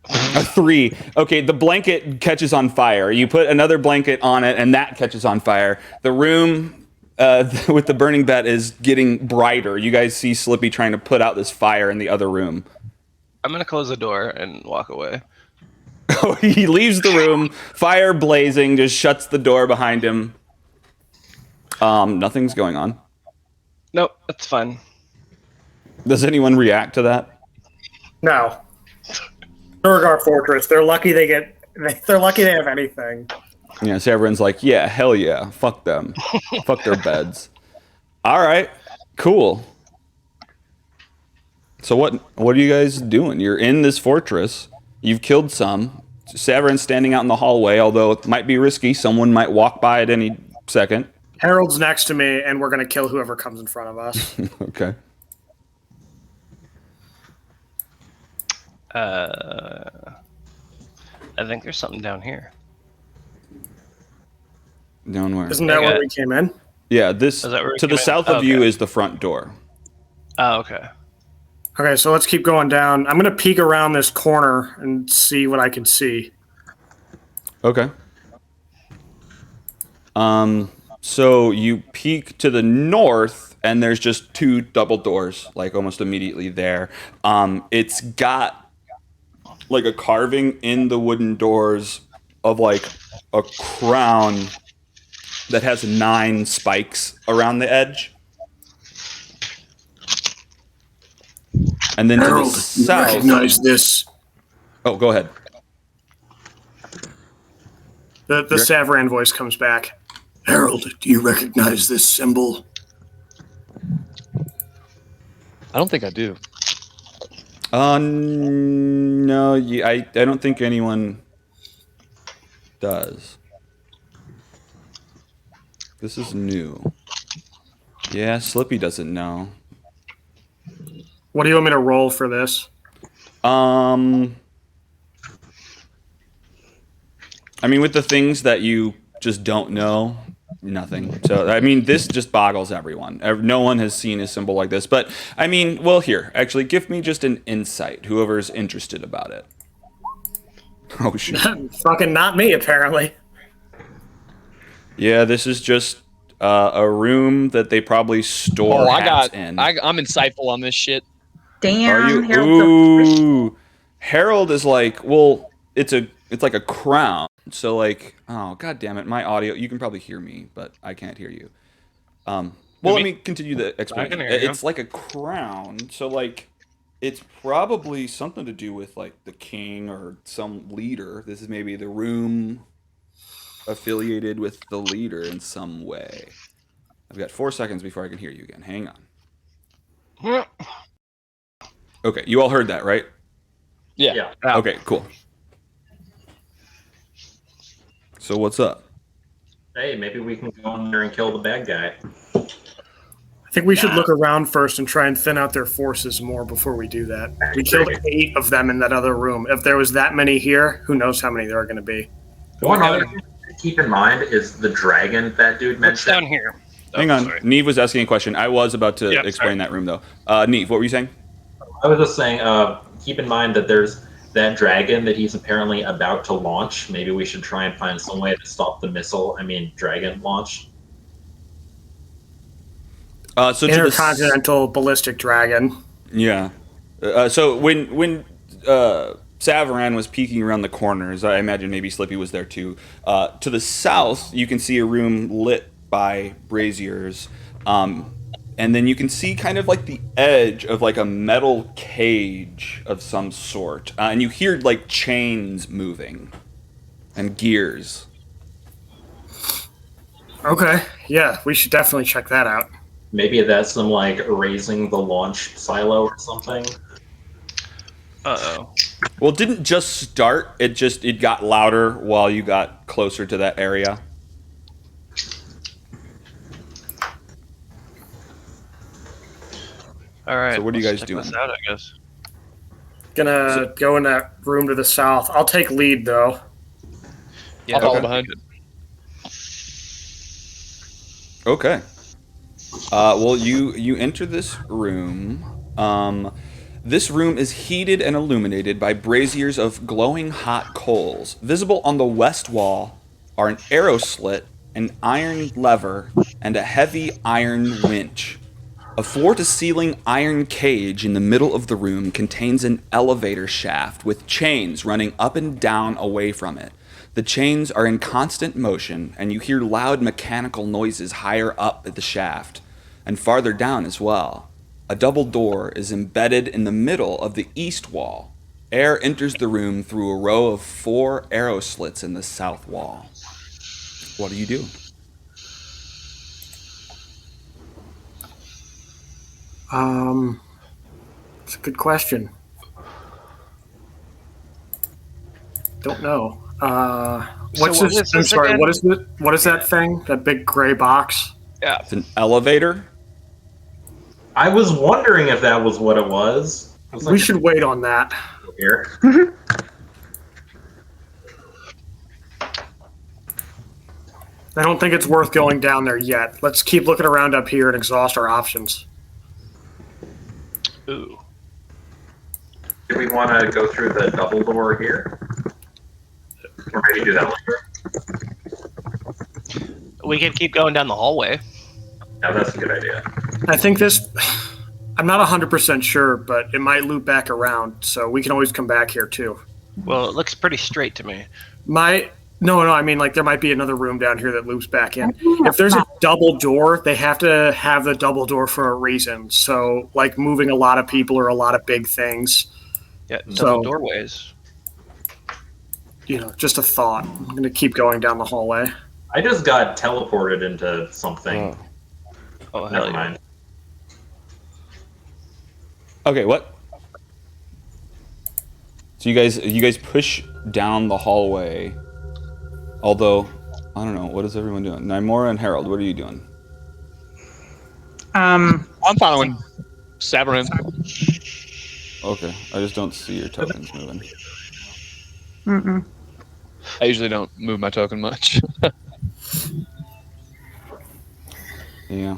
A 3. Okay, the blanket catches on fire. You put another blanket on it, and that catches on fire. The room with the burning bed is getting brighter. You guys see Slippy trying to put out this fire in the other room. I'm gonna close the door and walk away. He leaves the room, fire blazing, just shuts the door behind him. Nothing's going on. Nope, that's fine. Does anyone react to that? No. Durgar Fortress. They're lucky they have anything. Yeah, so everyone's like, yeah, hell yeah, fuck them. Fuck their beds. All right, cool. So what are you guys doing? You're in this fortress. You've killed some. Saverin's standing out in the hallway, although it might be risky. Someone might walk by at any second. Herald's next to me, and we're going to kill whoever comes in front of us. Okay. I think there's something down here. Down where? Isn't that where we came in? Yeah, this Is that where we to the came in? south Oh, of you okay. is the front door. Oh, okay. Okay, so let's keep going down. I'm going to peek around this corner and see what I can see. Okay. So you peek to the north, and there's just 2 double doors, like almost immediately there. It's got like a carving in the wooden doors of like a crown that has 9 spikes around the edge. And then Herald, to the you south. recognize this? Oh, go ahead. The Savran voice comes back. Herald, do you recognize this symbol? I don't think I do. No, I don't think anyone does. This is new. Yeah, Slippy doesn't know. What do you want me to roll for this? I mean, with the things that you just don't know, nothing. So, I mean, this just boggles everyone. No one has seen a symbol like this. But, I mean, well, here, actually, give me just an insight, whoever's interested about it. Oh, shoot. Fucking not me, apparently. Yeah, this is just a room that they probably store hats in. I'm insightful on this shit. Damn, Are you? Harold's Ooh, Herald is like, well, it's like a crown. So like, oh god damn it, my audio. You can probably hear me, but I can't hear you. Well, let me continue the explanation. hear you. It's like a crown. So like, it's probably something to do with like the king or some leader. This is maybe the room affiliated with the leader in some way. I've got 4 seconds before I can hear you again. Hang on. Okay, you all heard that, right? Yeah. Okay, cool. So what's up? Hey, maybe we can go in there and kill the bad guy. I think we should look around first and try and thin out their forces more before we do that. We killed 8 of them in that other room. If there was that many here, who knows how many there are going to be. One other thing to keep in mind is the dragon that dude What's mentioned. down here? Hang on. Neve was asking a question. I was about to explain that room, though. Neve, what were you saying? I was just saying, keep in mind that there's that dragon that he's apparently about to launch. Maybe we should try and find some way to stop the dragon launch. So Intercontinental ballistic dragon. Yeah. So when Savaran was peeking around the corners, I imagine maybe Slippy was there too. To the south, you can see a room lit by braziers. And then you can see kind of like the edge of like a metal cage of some sort. And you hear like chains moving and gears. Okay. Yeah, we should definitely check that out. Maybe that's them like raising the launch silo or something. Uh-oh. Well, it didn't just start. It got louder while you got closer to that area. All right. So what are you guys doing? This out, I guess. Gonna go in that room to the south. I'll take lead, though. Yeah. I'll follow behind. Okay. Well, you enter this room. This room is heated and illuminated by braziers of glowing hot coals. Visible on the west wall are an arrow slit, an iron lever, and a heavy iron winch. A floor-to-ceiling iron cage in the middle of the room contains an elevator shaft with chains running up and down away from it. The chains are in constant motion, and you hear loud mechanical noises higher up at the shaft, and farther down as well. A double door is embedded in the middle of the east wall. Air enters the room through a row of 4 arrow slits in the south wall. What do you do? It's a good question. Don't know. What's So this? what is I'm this sorry. again? What is it? What is that thing? That big gray box? Yeah. It's an elevator. I was wondering if that was what it was. I was We should wait on that. here. I don't think it's worth going down there yet. Let's keep looking around up here and exhaust our options. Ooh. Do we want to go through the double door here? Or maybe do that later? We can keep going down the hallway. Yeah, that's a good idea. I think this. I'm not 100% sure, but it might loop back around, so we can always come back here too. Well, it looks pretty straight to me. No, I mean, like, there might be another room down here that loops back in. If there's a double door, they have to have the double door for a reason. So, like, moving a lot of people or a lot of big things. Yeah, double So- doorways. You know, just a thought. I'm going to keep going down the hallway. I just got teleported into something. Oh, hell Never yeah. mind. Okay, what? So you guys push down the hallway. Although, I don't know, what is everyone doing? Nymora and Herald, what are you doing? I'm following Savarin. Okay, I just don't see your tokens moving. I usually don't move my token much. Yeah.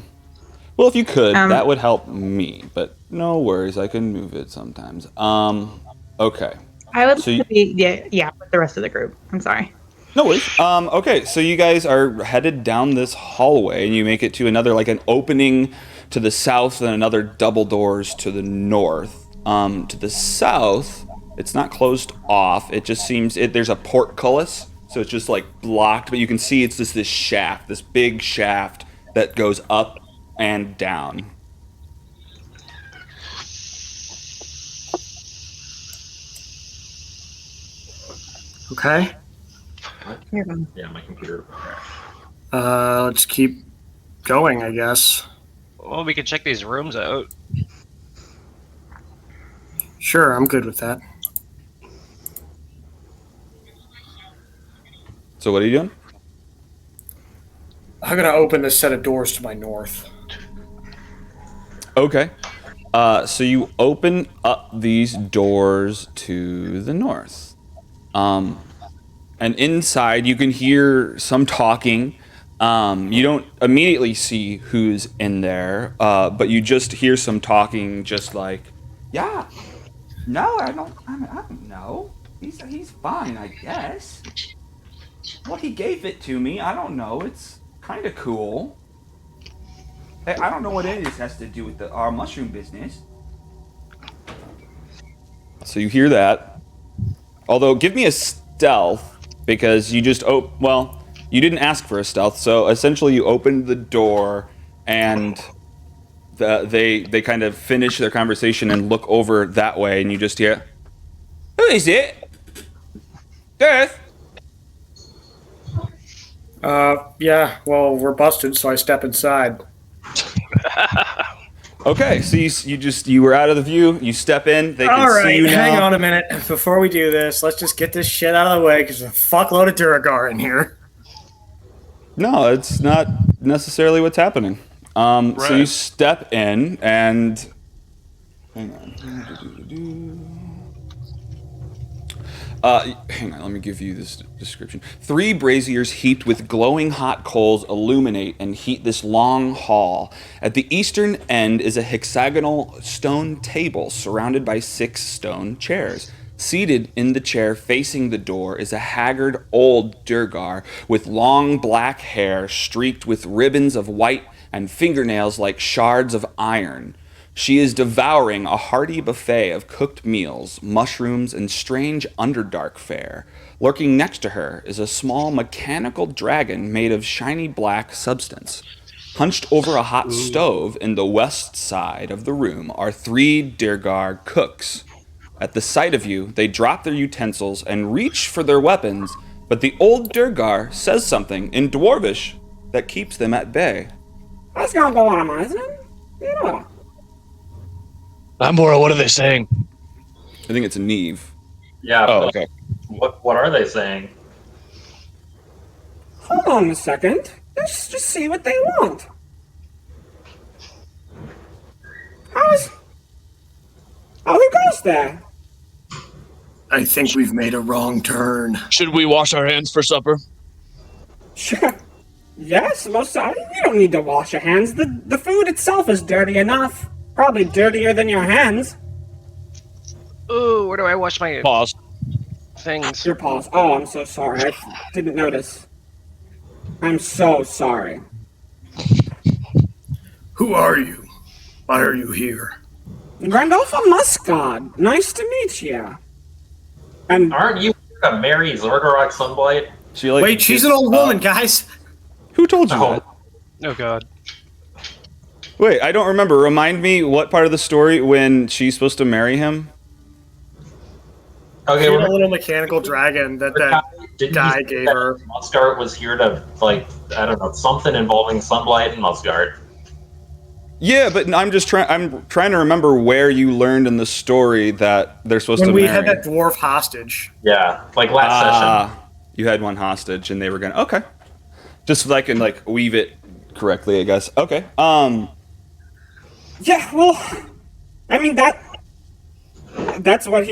Well, if you could, that would help me, but no worries, I can move it sometimes. Okay. I would So like to be with the rest of the group. I'm sorry. No worries. Okay, so you guys are headed down this hallway, and you make it to another, like an opening to the south and another double doors to the north. To the south, it's not closed off. It just seems, there's a portcullis, so it's just like blocked, but you can see it's just this shaft, this big shaft that goes up and down. Okay. Yeah, my computer crashed. Let's keep going, I guess. Well, we can check these rooms out. Sure, I'm good with that. So what are you doing? I'm going to open this set of doors to my north. Okay. So you open up these doors to the north. And inside you can hear some talking. You don't immediately see who's in there, but you just hear some talking, just like, yeah, no, I don't know. He's fine, I guess. Well, he gave it to me. I don't know. It's kind of cool. I don't know what any of this has to do with our mushroom business. So you hear that. Although, give me a stealth, because you just you didn't ask for a stealth. So essentially, you opened the door, and they kind of finish their conversation and look over that way, and you just hear, "Who is it? Death?" Yeah, well, we're busted, so I step inside. Okay, so you were out of the view. You step in. They can All right, see you now. hang on a minute. Before we do this, let's just get this shit out of the way, because there's a fuckload of Duragar in here. No, it's not necessarily what's happening. So you step in, and hang on. Hang on, let me give you this description. 3 braziers heaped with glowing hot coals illuminate and heat this long hall. At the eastern end is a hexagonal stone table surrounded by 6 stone chairs. Seated in the chair facing the door is a haggard old Durgar with long black hair streaked with ribbons of white and fingernails like shards of iron. She is devouring a hearty buffet of cooked meals, mushrooms, and strange underdark fare. Lurking next to her is a small mechanical dragon made of shiny black substance. Hunched over a hot stove in the west side of the room are 3 Dirgar cooks. At the sight of you, they drop their utensils and reach for their weapons, but the old Durgar says something in Dwarvish that keeps them at bay. What's going on, Icewind? Ambora, what are they saying? I think it's a Neve. Yeah. Oh, okay. What are they saying? Hold on a second. Let's just see what they want. Who goes there? I think we've made a wrong turn. Should we wash our hands for supper? Sure. Yes, most certainly. You don't need to wash your hands. The food itself is dirty enough. Probably dirtier than your hands. Ooh, where do I wash my Pause. things? Your paws. Oh, I'm so sorry. I didn't notice. I'm so sorry. Who are you? Why are you here? Grandolpha Muscard. Nice to meet you. And Aren't you a Mary Zorgorok Sunblight? Wait, she's an old woman, guys. Who told you that? Oh god. Wait, I don't remember. Remind me what part of the story when she's supposed to marry him? Okay, She had a remember little mechanical dragon that guy gave her. Musgard was here to, I don't know, something involving Sunblight and Musgard. Yeah, but I'm trying to remember where you learned in the story that they're supposed When to we marry. had that dwarf hostage. Yeah, last session. You had one hostage, and they were gonna. Okay, just so I can weave it correctly, I guess. Okay. yeah, well, I mean that's what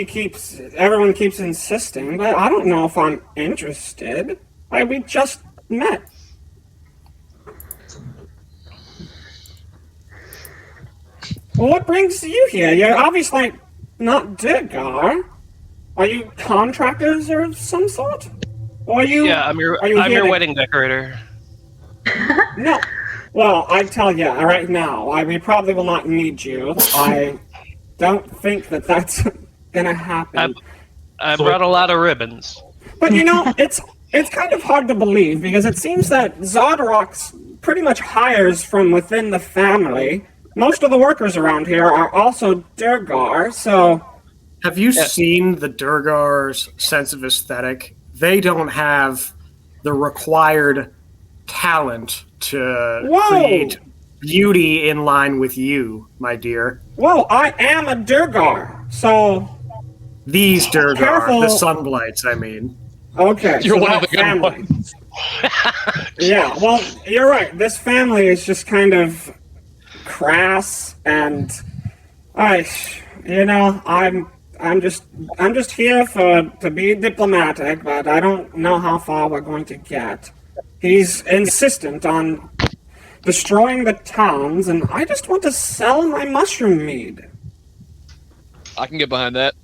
everyone keeps insisting, but I don't know if I'm interested. We just met. Well, what brings you here? You're obviously not Dirgar. Are you contractors or some sort? Or are you? Yeah, I'm your wedding decorator. No. Well, I tell you right now, we probably will not need you. I don't think that's gonna happen. I brought a lot of ribbons. But it's kind of hard to believe because it seems that Zodrox pretty much hires from within the family. Most of the workers around here are also Durgar, so... Have you seen the Durgar's sense of aesthetic? They don't have the required talent to create beauty in line with you, my dear. Well, I am a Durgar, so... These Durgar, Careful. the Sunblights, I mean. Okay, You're so one of that the good family. ones. Yeah, well, you're right. This family is just kind of crass, and I'm just here to be diplomatic, but I don't know how far we're going to get. He's insistent on destroying the towns, and I just want to sell my mushroom mead. I can get behind that.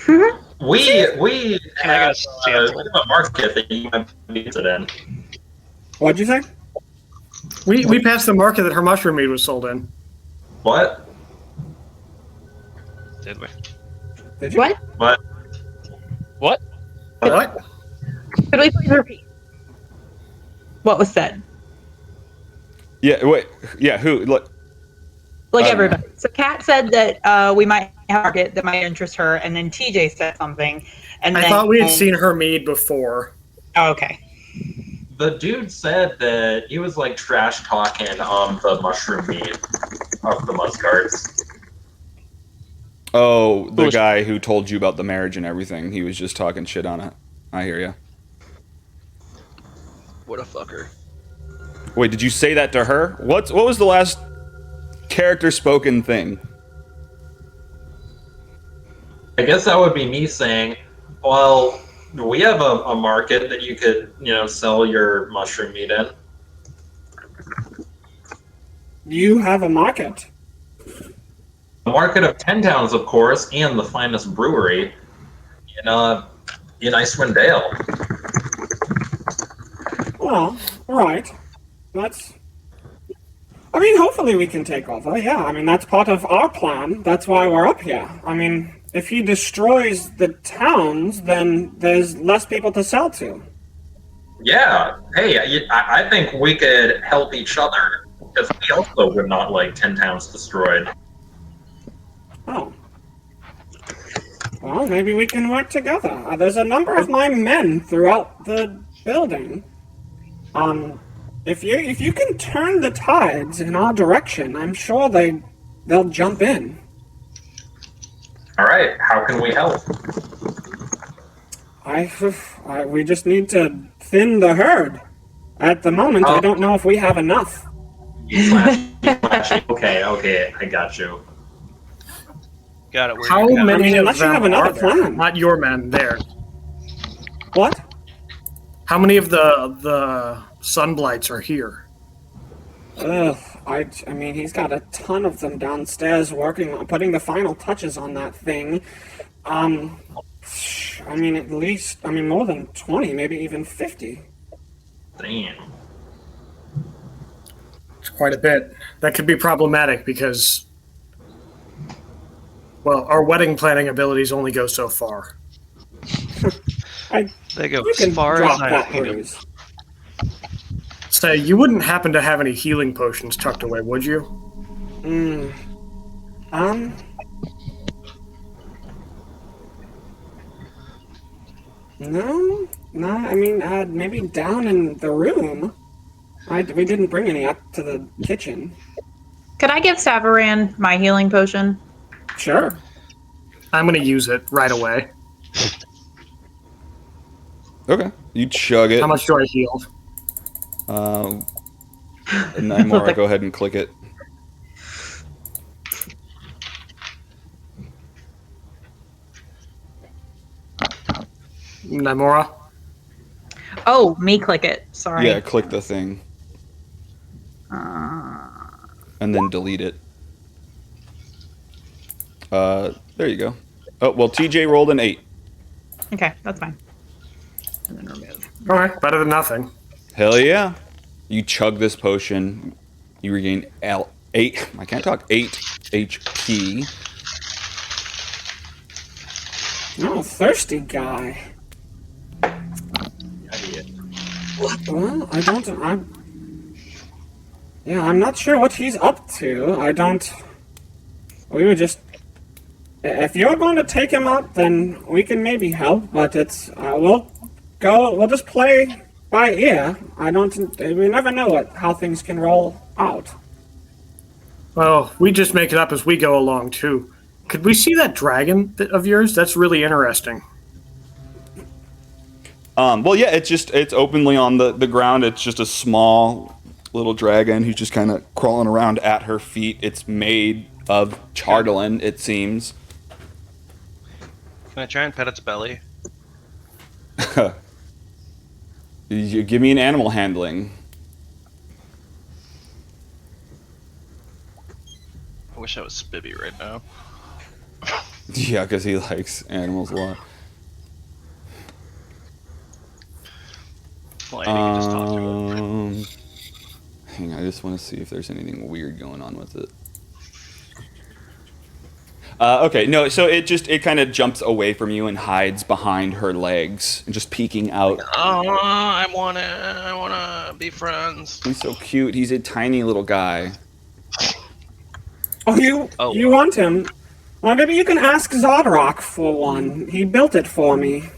We Can I get have a sample? a market that you might be interested in. What'd you say? We passed the market that her mushroom meat was sold in. What? Did we? Did you? What? What? What? What? Could we please repeat what was said? Yeah, wait. Yeah, who? Look. Like I don't everybody. So Kat said that we might have a market that might interest her, and then TJ said something. And I then, thought we had seen her mead before. Oh, okay. The dude said that he was like trash talking on the mushroom meat of the Muscards. Oh, the guy who told you about the marriage and everything. He was just talking shit on it. I hear you. What a fucker. Wait, did you say that to her? What was the last character spoken thing? I guess that would be me saying, well, we have a market that you could, sell your mushroom meat in. You have a market. A market of 10 towns, of course, and the finest brewery in Icewind Dale. Well, right. Hopefully we can take over, yeah. I mean, that's part of our plan. That's why we're up here. I mean, if he destroys the towns, then there's less people to sell to. Yeah. Hey, I think we could help each other, because we also would not like 10 towns destroyed. Oh. Well, maybe we can work together. There's a number of my men throughout the building. If you can turn the tides in our direction, I'm sure they'll jump in. All right. How can we help? We just need to thin the herd. At the moment, I don't know if we have enough. Okay, I got you. Got it. How many of unless you them have another are there? plan. Not your men there. What? How many of the Sunblights are here? I mean, he's got a ton of them downstairs working on putting the final touches on that thing. At least, more than 20, maybe even 50. Damn. It's quite a bit. That could be problematic because, well, our wedding planning abilities only go so far. They go You as can far drop as I that can. bruise. Say, you wouldn't happen to have any healing potions tucked away, would you? No, maybe down in the room. We didn't bring any up to the kitchen. Could I give Savaran my healing potion? Sure. I'm going to use it right away. Okay, you chug it. How much do I heal? Nymora, go ahead and click it. Nymora? Oh, me click it. Sorry. Yeah, click the thing. And then delete it. There you go. Oh, well, TJ rolled an 8. Okay, that's fine. And then remove. All right, better than nothing. Hell yeah. You chug this potion. You regain 8. I can't talk. 8 HP. Oh, thirsty guy. Well, I'm not sure what he's up to. We were just... If you're going to take him out, then we can maybe help, but we'll just play by ear. We never know how things can roll out. Well, we just make it up as we go along, too. Could we see that dragon of yours? That's really interesting. Well, yeah, it's openly on the ground. It's just a small little dragon who's just kind of crawling around at her feet. It's made of chardolan, it seems. Can I try and pet its belly? You give me an animal handling. I wish I was Spibby right now. Yeah, because he likes animals a lot. Well, Andy can just talk to it. Hang on, I just want to see if there's anything weird going on with it. Okay, no, so it kind of jumps away from you and hides behind her legs, and just peeking out. Oh, I wanna be friends. He's so cute. He's a tiny little guy. Oh, you want him? Well, maybe you can ask Zodrock for one. He built it for me.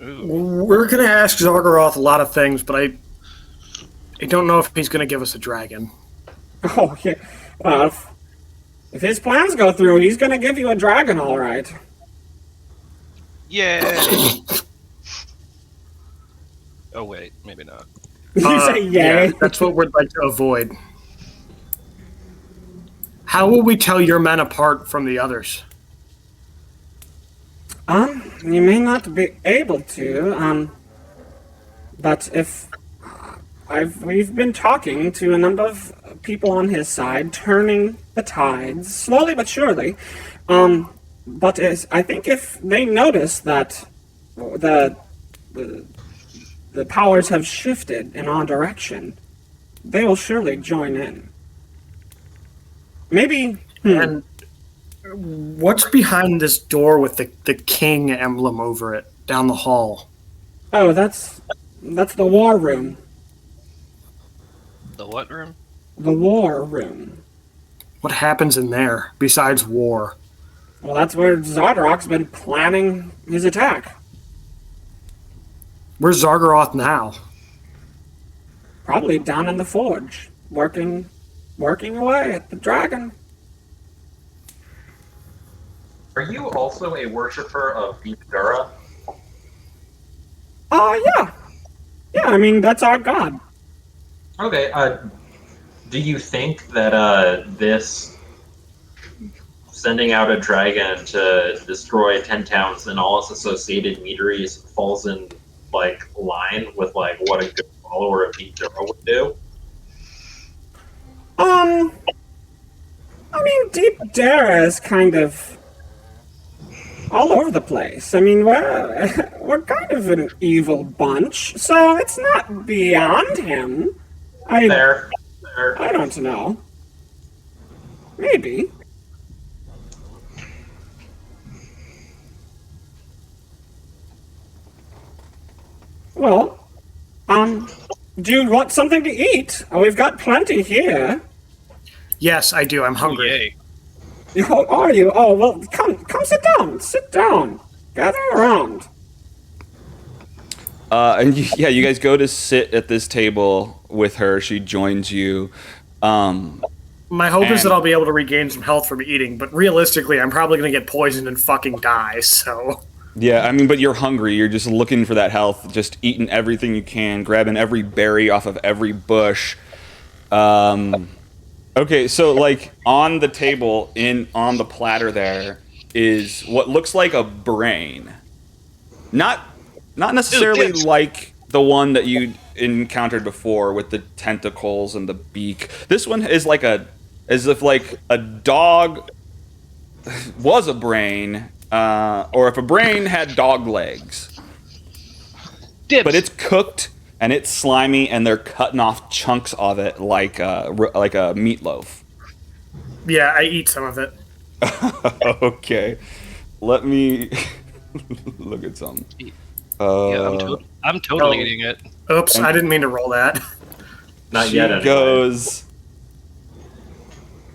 Ooh. We're gonna ask Zargaroth a lot of things, but I don't know if he's gonna give us a dragon. Oh, yeah. Well, if his plans go through, he's gonna give you a dragon, all right. Yeah. Oh wait, maybe not. You say yay? Yeah, that's what we'd like to avoid. How will we tell your men apart from the others? You may not be able to, but if we've been talking to a number of people on his side, turning the tides slowly but surely. But I think if they notice that the powers have shifted in our direction, they will surely join in. Maybe. And what's behind this door with the king emblem over it down the hall? Oh, that's the war room. The what room? The war room. What happens in there besides war? Well, that's where Zodrock's been planning his attack. Where's Zargaroth now? Probably down in the forge, working away at the dragon. Are you also a worshiper of Dura? Yeah. Yeah, I mean, that's our god. Okay, do you think that this sending out a dragon to destroy 10 towns and all its associated meaderies falls in line with what a good follower of Dura would do? I mean, Deep Dara is kind of all over the place. I mean, we're kind of an evil bunch, so it's not beyond him. Fair. I don't know. Maybe. Well, do you want something to eat? Oh, we've got plenty here. Yes, I do. I'm hungry. Yay. Oh, are you? Oh, well, come sit down. Sit down. Gather around. And you guys go to sit at this table with her. She joins you. My hope is that I'll be able to regain some health from eating, but realistically, I'm probably going to get poisoned and fucking die, so... Yeah, I mean, but you're hungry. You're just looking for that health, just eating everything you can, grabbing every berry off of every bush. Okay, so, on the table, on the platter there, is what looks like a brain. Not necessarily like the one that you encountered before with the tentacles and the beak. This one is as if a dog was a brain, or if a brain had dog legs. Dibs. But it's cooked and it's slimy, and they're cutting off chunks of it like a meatloaf. Yeah, I eat some of it. Okay, let me look at some. Yeah, I'm totally eating it. Oops, I didn't mean to roll that. Not she yet, anyway. goes.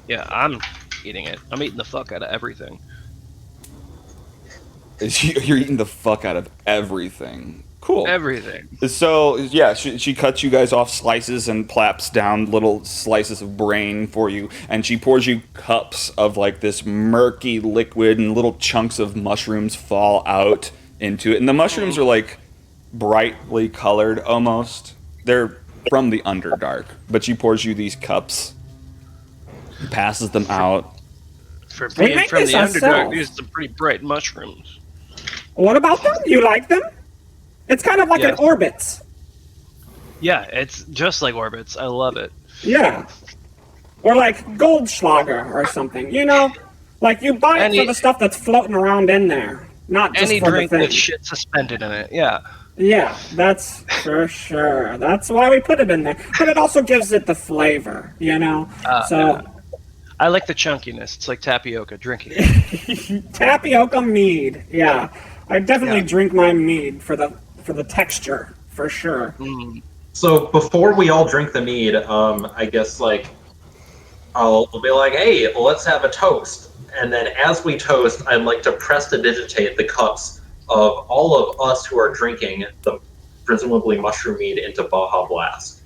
Yeah, I'm eating it. I'm eating the fuck out of everything. You're eating the fuck out of everything. Cool. Everything. So, yeah, she cuts you guys off slices and plaps down little slices of brain for you, and she pours you cups of this murky liquid, and little chunks of mushrooms fall out into it. And the mushrooms are brightly colored almost. They're from the Underdark, but she pours you these cups, passes them out. For We being make from this the Underdark, ourselves. these are some pretty bright mushrooms. What about them? You like them? It's kind of like Yes. an Orbits. Yeah, it's just like Orbits. I love it. Yeah. Or like Goldschlager or something, you know? Like you buy it for the stuff that's floating around in there, not just Any for the drink thing. with shit suspended in it, yeah. Yeah, that's for sure. That's why we put it in there. But it also gives it the flavor, you know? So, I like the chunkiness. It's like tapioca, drinking. tapioca mead. Yeah. I definitely drink my mead for the texture, for sure. So before we all drink the mead, I guess like I'll be like, hey, let's have a toast. And then as we toast, I'd like to prestidigitate the cups of all of us who are drinking the presumably mushroom mead into Baja Blast.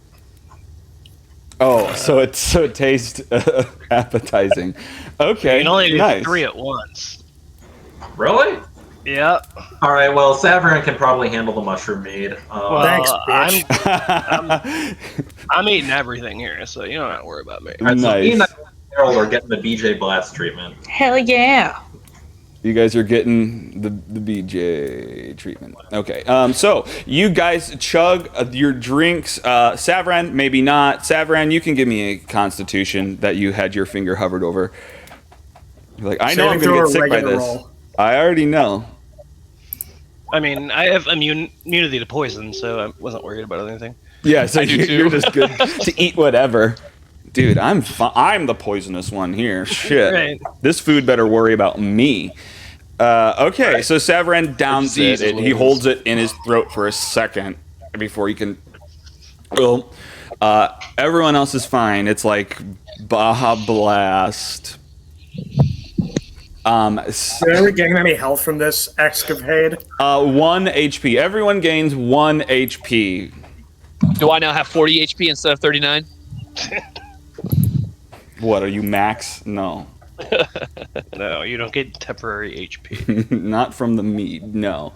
Oh, so it tastes appetizing. Okay, You can only do nice. 3 at once. Really? Yeah. All right. Well, Savran can probably handle the mushroom mead. Well, Thanks, bitch. I'm eating everything here, so you don't have to worry about me. All right, so me and Nice. Herald are getting the BJ Blast treatment. Hell yeah. You guys are getting the BJ treatment. Okay. So you guys chug your drinks. Savran, maybe not. Savran, you can give me a Constitution that you had your finger hovered over. You're like, I know I'm Saving gonna throw get or sick by regular this. roll? I already know. I mean, I have immunity to poison, so I wasn't worried about anything. Yeah. So I do you're too. just good to eat whatever. Dude, I'm the poisonous one here. Shit. Right. This food better worry about me. Okay, so Savran downs Disease it. is what He it is. holds it in his throat for a second before he can. Well, everyone else is fine. It's like Baja Blast. Did we gain any health from this escapade? 1 HP. Everyone gains 1 HP. Do I now have 40 HP instead of 39? What are you, max? No, No, you don't get temporary HP. not from the mead. No.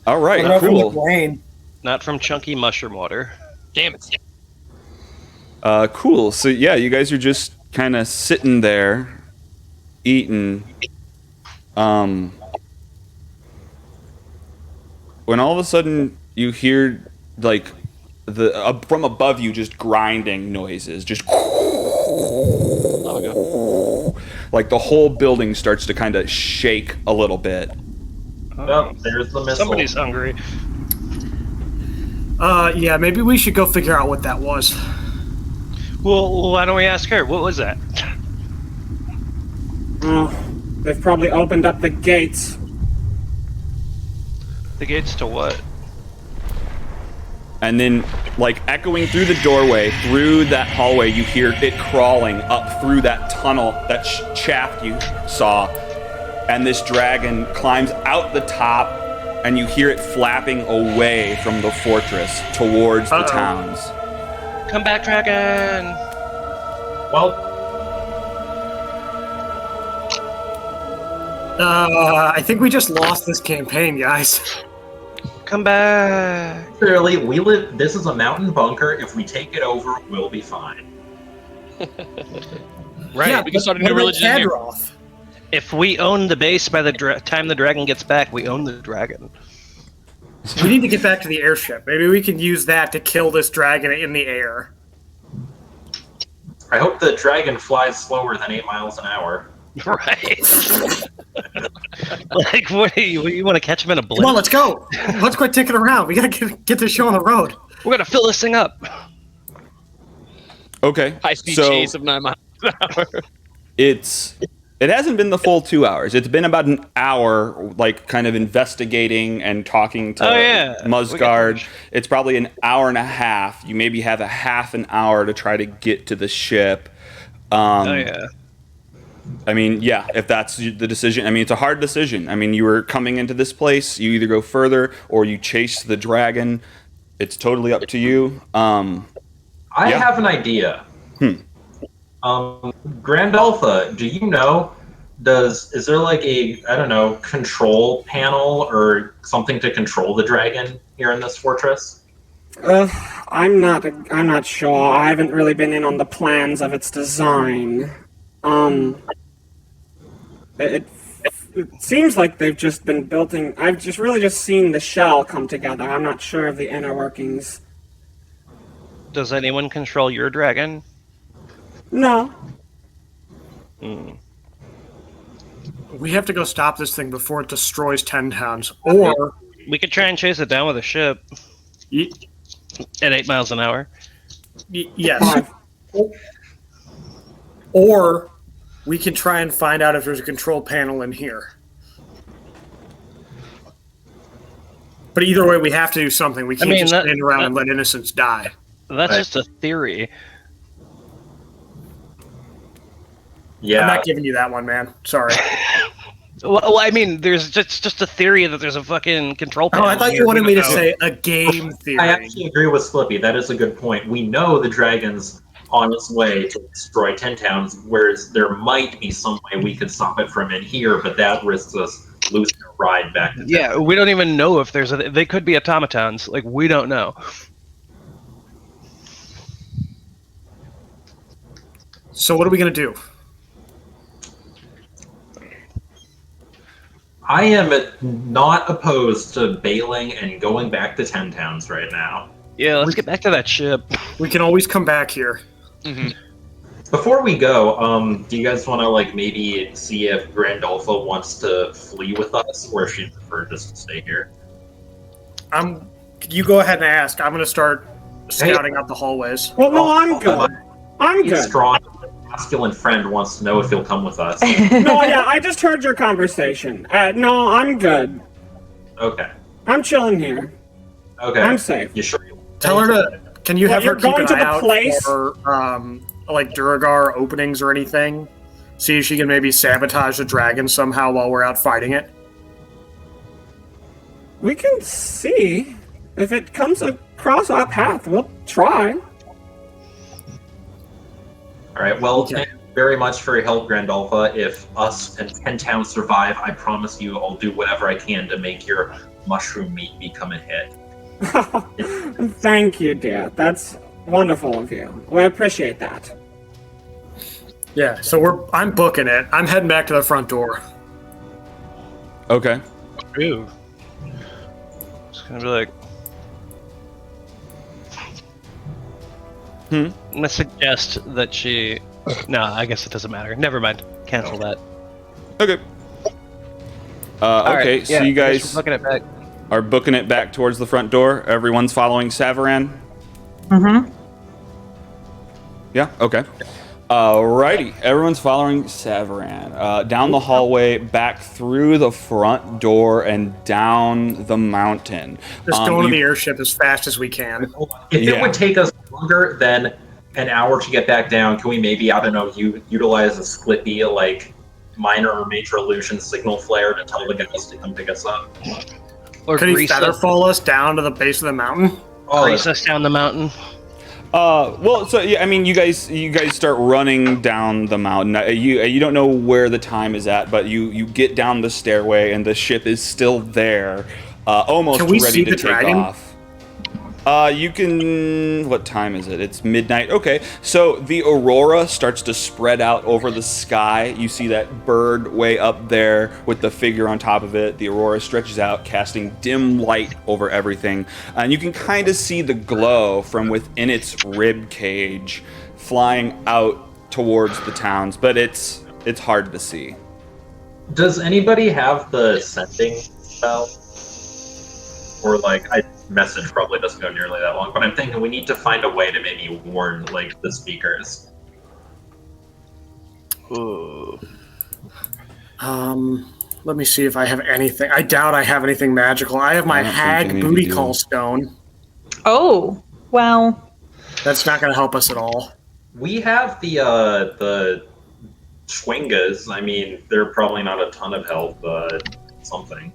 All right, What about from the cool. brain? Not from chunky mushroom water. Damn it. Cool. So yeah, you guys are just kind of sitting there, eating. When all of a sudden you hear like the from above you just grinding noises, just like the whole building starts to kind of shake a little bit. Oh, there's the missile. Somebody's hungry. Yeah, maybe we should go figure out what that was. Well, why don't we ask her? What was that? Oh, they've probably opened up the gates. The gates to what? And then, like, echoing through the doorway, through that hallway, you hear it crawling up through that tunnel, that shaft you saw. And this dragon climbs out the top, and you hear it flapping away from the fortress towards the towns. Come back, dragon! Well, I think we just lost this campaign, guys. Come back! clearly, we live. This is a mountain bunker. If we take it over, we'll be fine. Right. Yeah, we can start a but new what about religion here. Kadroth? If we own the base by the time the dragon gets back, we own the dragon. We need to get back to the airship. Maybe we can use that to kill this dragon in the air. I hope the dragon flies slower than 8 miles an hour. Right. Like, what do you want to catch him in a Come on, blimp? let's go. Let's quit ticking around. We gotta get this show on the road. We're gonna fill this thing up. Okay. High-speed so chase of 9 miles an hour. it hasn't been the full 2 hours. It's been about an hour, like kind of investigating and talking to Oh, yeah. Musgard. It's probably an hour and a half. You maybe have a half an hour to try to get to the ship. Oh yeah. I mean, yeah, if that's the decision. I mean, it's a hard decision. I mean, you were coming into this place. You either go further or you chase the dragon. It's totally up to you. I Yeah. have an idea. Grand Alpha, do you know? Is there like a, I don't know, control panel or something to control the dragon here in this fortress? I'm not sure. I haven't really been in on the plans of its design. It seems like they've just been building. I've just seen the shell come together. I'm not sure of the inner workings. Does anyone control your dragon? No. We have to go stop this thing before it destroys 10 towns. Or We could try and chase it down with a ship at 8 miles an hour. yes. Or we can try and find out if there's a control panel in here. But either way, we have to do something. We can't just stand around and let innocents die. That's just a theory. Yeah. I'm not giving you that one, man. Sorry. Well, I mean, there's just a theory that there's a fucking control panel. Oh, I thought you wanted me to say a game theory. I actually agree with Slippy. That is a good point. We know the dragon's on its way to destroy 10 towns, whereas there might be some way we could stop it from in here, but that risks us losing a ride back to town. Yeah, we don't even know if they could be automatons. Like, we don't know. So what are we going to do? I am not opposed to bailing and going back to 10 towns right now. Yeah, let's get back to that ship. We can always come back here. Mm-hmm. Before we go, do you guys want to maybe see if Grandolpha wants to flee with us, or if she'd prefer just to stay here? You go ahead and ask. I'm going to start scouting out the hallways. Well, no, I'm good. I'm His good. strong, masculine friend wants to know if he'll come with us. No, yeah, I just heard your conversation. No, I'm good. Okay. I'm chilling here. Okay. I'm safe. You sure? Tell her to. Can you have her you're keep going an to eye the out place? for Duragar openings or anything? See if she can maybe sabotage the dragon somehow while we're out fighting it. We can see. If it comes across our path, we'll try. All right. Well, Okay. thank you very much for your help, Grandolpha. If us and 10 towns survive, I promise you I'll do whatever I can to make your mushroom meat become a hit. Thank you, dear. That's wonderful of you. We appreciate that. Yeah. So I'm booking it. I'm heading back to the front door. Okay. Ooh. It's gonna be like. I'm gonna suggest that she. No, I guess it doesn't matter. Never mind. Cancel that. Okay. Okay, so you guys looking at back. are booking it back towards the front door. Everyone's following Savaran? Mm-hmm. Yeah, okay. Alrighty, everyone's following Savaran. Down the hallway, back through the front door, and down the mountain. Just going to the airship as fast as we can. If Yeah. it would take us longer than an hour to get back down, can we maybe, I don't know, utilize a Slippy, minor or major illusion signal flare to tell the guys to come pick us up? Or Could he grease featherfall us down to the base of the mountain? us down the mountain. Well, so yeah, I mean, you guys start running down the mountain. You don't know where the time is at, but you get down the stairway, and the ship is still there, almost Can we ready see to the take dragon? off. You can. What time is it? It's midnight. Okay, so the aurora starts to spread out over the sky. You see that bird way up there with the figure on top of it. The aurora stretches out, casting dim light over everything, and you can kind of see the glow from within its rib cage, flying out towards the towns. But it's hard to see. Does anybody have the sending spell? Or message probably doesn't go nearly that long, but I'm thinking we need to find a way to maybe warn the speakers. Ooh. Let me see if I have anything. I doubt I have anything magical. I have my I don't think hag any of booty you do. call stone. Oh, well. That's not going to help us at all. We have the Schwingas. I mean, they're probably not a ton of help, but something.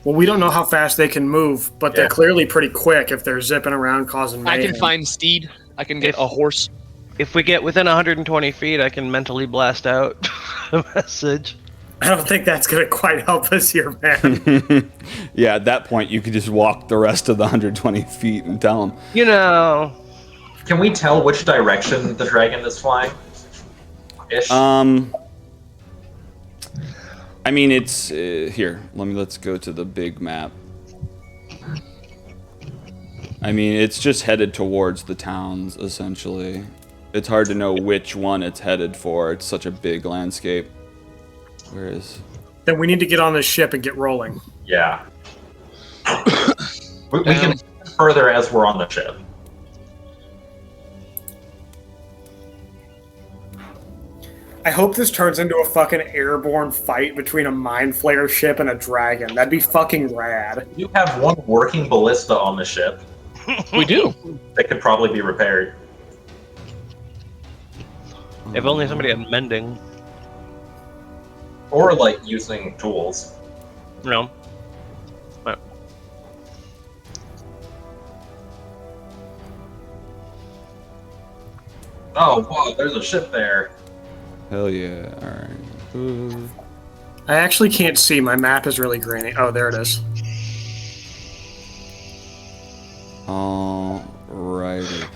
Well, we don't know how fast they can move, but they're clearly pretty quick if they're zipping around causing mayhem. I can find steed. I can get a horse. If we get within 120 feet, I can mentally blast out a message. I don't think that's going to quite help us here, man. Yeah, at that point, you could just walk the rest of the 120 feet and tell him. You know. Can we tell which direction the dragon is flying? Ish. I mean, it's here. Let's go to the big map. I mean, it's just headed towards the towns, essentially. It's hard to know which one it's headed for. It's such a big landscape. Where is... Then we need to get on this ship and get rolling. Yeah. we can further as we're on the ship. I hope this turns into a fucking airborne fight between a mind flayer ship and a dragon. That'd be fucking rad. You have one working ballista on the ship. We do. That could probably be repaired. If only somebody had mending. Or, like, using tools. No. Oh, wow, there's a ship there. Hell yeah. Alright. Ooh. I actually can't see. My map is really grainy. Oh, there it is. Alrighty.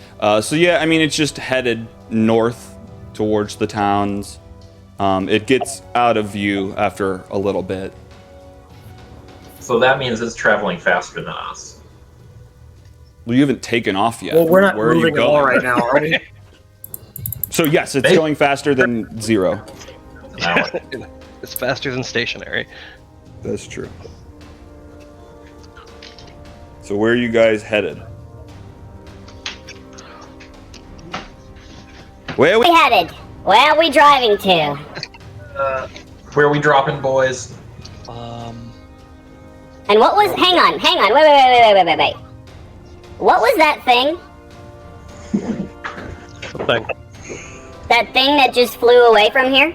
So yeah, I mean, it's just headed north towards the towns. It gets out of view after a little bit. So that means it's traveling faster than us. Well, you haven't taken off yet. Well, we're not Where are you moving at all going? right now, are we? So yes, it's going faster than 0. It's faster than stationary. That's true. So where are you guys headed? Where are we headed? Where are we driving to? Where are we dropping, boys? And what was... Hang on. Wait. What was that thing? What thing? That thing that just flew away from here?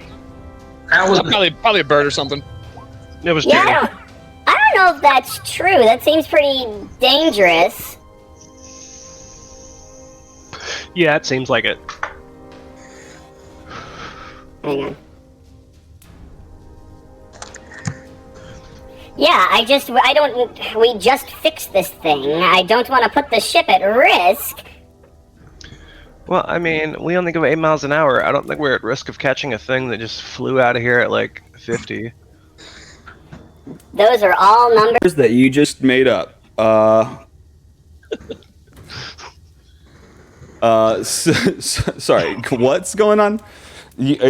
That was Probably a bird or something. It was Yeah, I don't know if that's true. That seems pretty dangerous. Yeah, it seems like it. Hang on. Yeah, we just fixed this thing. I don't want to put the ship at risk. Well, I mean, we only go 8 miles an hour. I don't think we're at risk of catching a thing that just flew out of here at like 50. Those are all numbers that you just made up. Sorry, what's going on?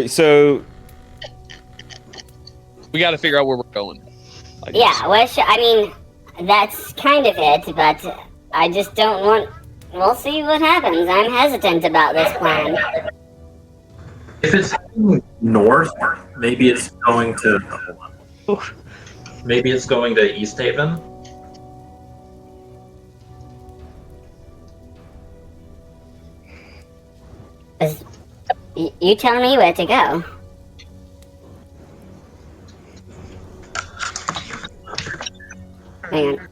So We got to figure out where we're going. Yeah, well, I mean, that's kind of it, but I just don't want... We'll see what happens. I'm hesitant about this plan. If it's heading north, maybe it's going to... Maybe it's going to East Haven? You tell me where to go. Hang on.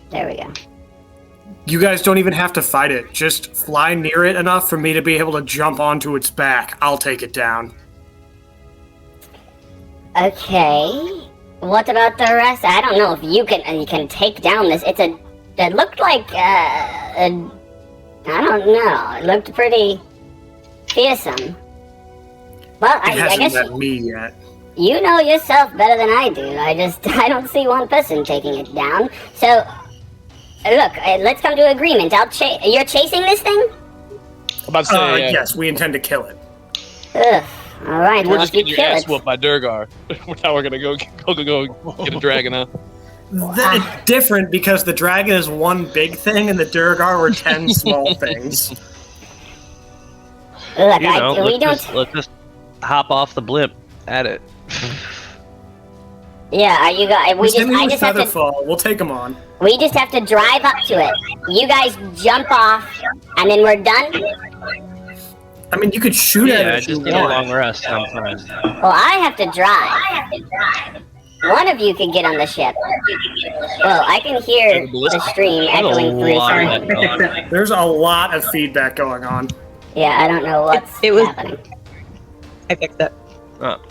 There we go. You guys don't even have to fight it. Just fly near it enough for me to be able to jump onto its back. I'll take it down. Okay. What about the rest? I don't know if you can take down this. It looked like I don't know. It looked pretty fearsome. Well, I hasn't guess met me yet. you know yourself better than I do. I don't see one person taking it down. So, look, let's come to an agreement. You're chasing this thing? I'm about to say, Yes, we intend to kill it. Ugh. All right. we're well, just if you getting your kill ass it, whooped by Durgar. Now we're gonna go get a dragon, huh? It's different because the dragon is one big thing and the Durgar were 10 small things. look, You know, we don't. let's just hop off the blimp at it. Yeah, are you guys? I just have to. Featherfall. We'll take them on. We just have to drive up to it. You guys jump off, and then we're done. I mean, you could shoot at Yeah, it if you just need a long want. rest. I'm fine. Well, I have to drive. One of you could get on the ship. Well, I can hear the stream echoing through. Sorry. There's a lot of feedback going on. Yeah, I don't know what's It was- happening. I fixed it. Oh.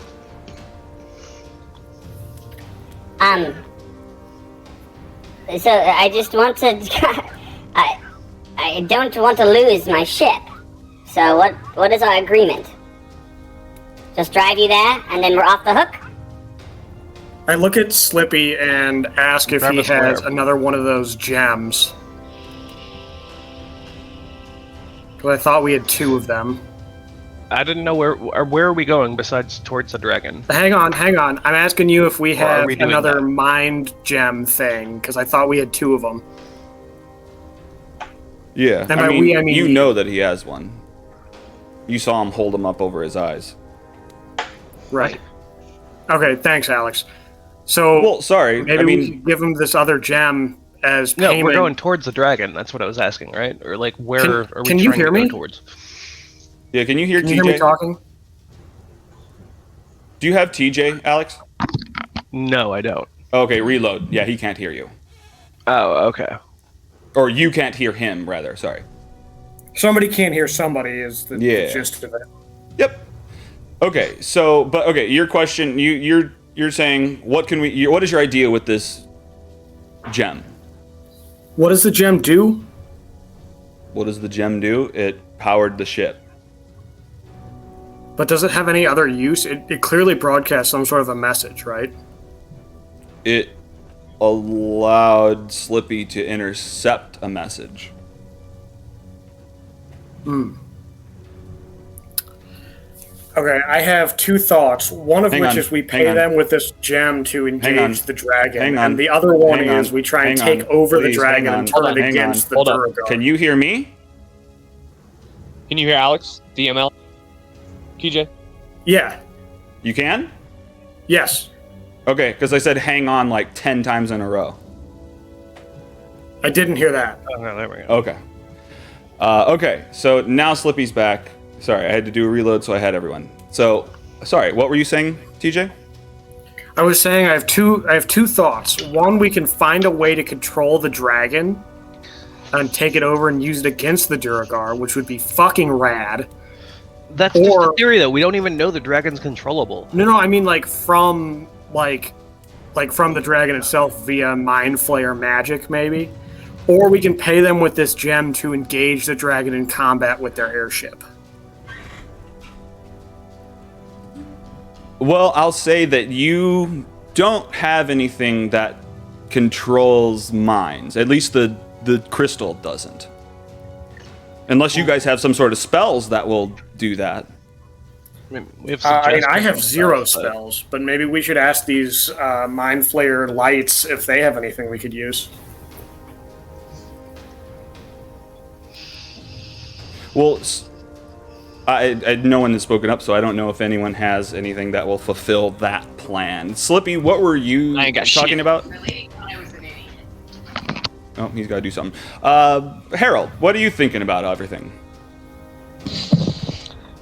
So I just want to. I don't want to lose my ship. So what is our agreement? Just drive you there, and then we're off the hook? I look at Slippy and ask if he Grab us has where? another one of those gems. Because I thought we had 2 of them. I didn't know where are we going besides towards the dragon? Hang on. I'm asking you if we Or are have we doing another that? mind gem thing, because I thought we had 2 of them. Yeah, And by we, I mean you you. know that he has one. You saw him hold him up over his eyes. Right. Okay, thanks, Alex. So Well, sorry. maybe I we mean, should give him this other gem as No, payment. we're going towards the dragon. That's what I was asking, right? Or like, where Can- are we can you trying hear to go me? towards? yeah. Can you hear Can TJ? you hear me talking? Do you have TJ, Alex? No, I don't. Okay, reload. Yeah, he can't hear you. Oh, okay. Or you can't hear him, rather. Sorry. Somebody can't hear somebody is the Yeah. gist of it. Yep. Okay. So, but okay, your question. You're saying what can we? What is your idea with this gem? What does the gem do? What does the gem do? It powered the ship. But does it have any other use? It clearly broadcasts some sort of a message, right? It allowed Slippy to intercept a message. Okay, I have 2 thoughts. One of Hang which on, is we hang pay on. them with this gem to on, engage the dragon, hang on, and the other one hang on, is we try and hang take on, over the please, dragon hang and on, turn hold it on, hang against on. the Hold on. Duragar. Can you hear me? Can you hear Alex? DML? TJ? Yeah. You can? Yes. Okay, because I said hang on like 10 times in a row. I didn't hear that. Oh, no, there we go. Okay. Okay, so now Slippy's back. Sorry, I had to do a reload, so I had everyone. So, sorry, what were you saying, TJ? I was saying I have two thoughts. One, we can find a way to control the dragon and take it over and use it against the Duragar, which would be fucking rad. That's just Or- a theory, though. We don't even know the dragon's controllable. No, I mean like from the dragon itself via mind flayer magic, maybe. Or we can pay them with this gem to engage the dragon in combat with their airship. Well, I'll say that you don't have anything that controls minds. At least the crystal doesn't. Unless you guys have some sort of spells that will do that. I mean, we have I have suggestions 0 and stuff, but- spells, but maybe we should ask these mind flayer lights if they have anything we could use. Well, no one has spoken up, so I don't know if anyone has anything that will fulfill that plan. Slippy, what were you I ain't got talking shit. about? Oh, he's got to do something. Herald, what are you thinking about everything?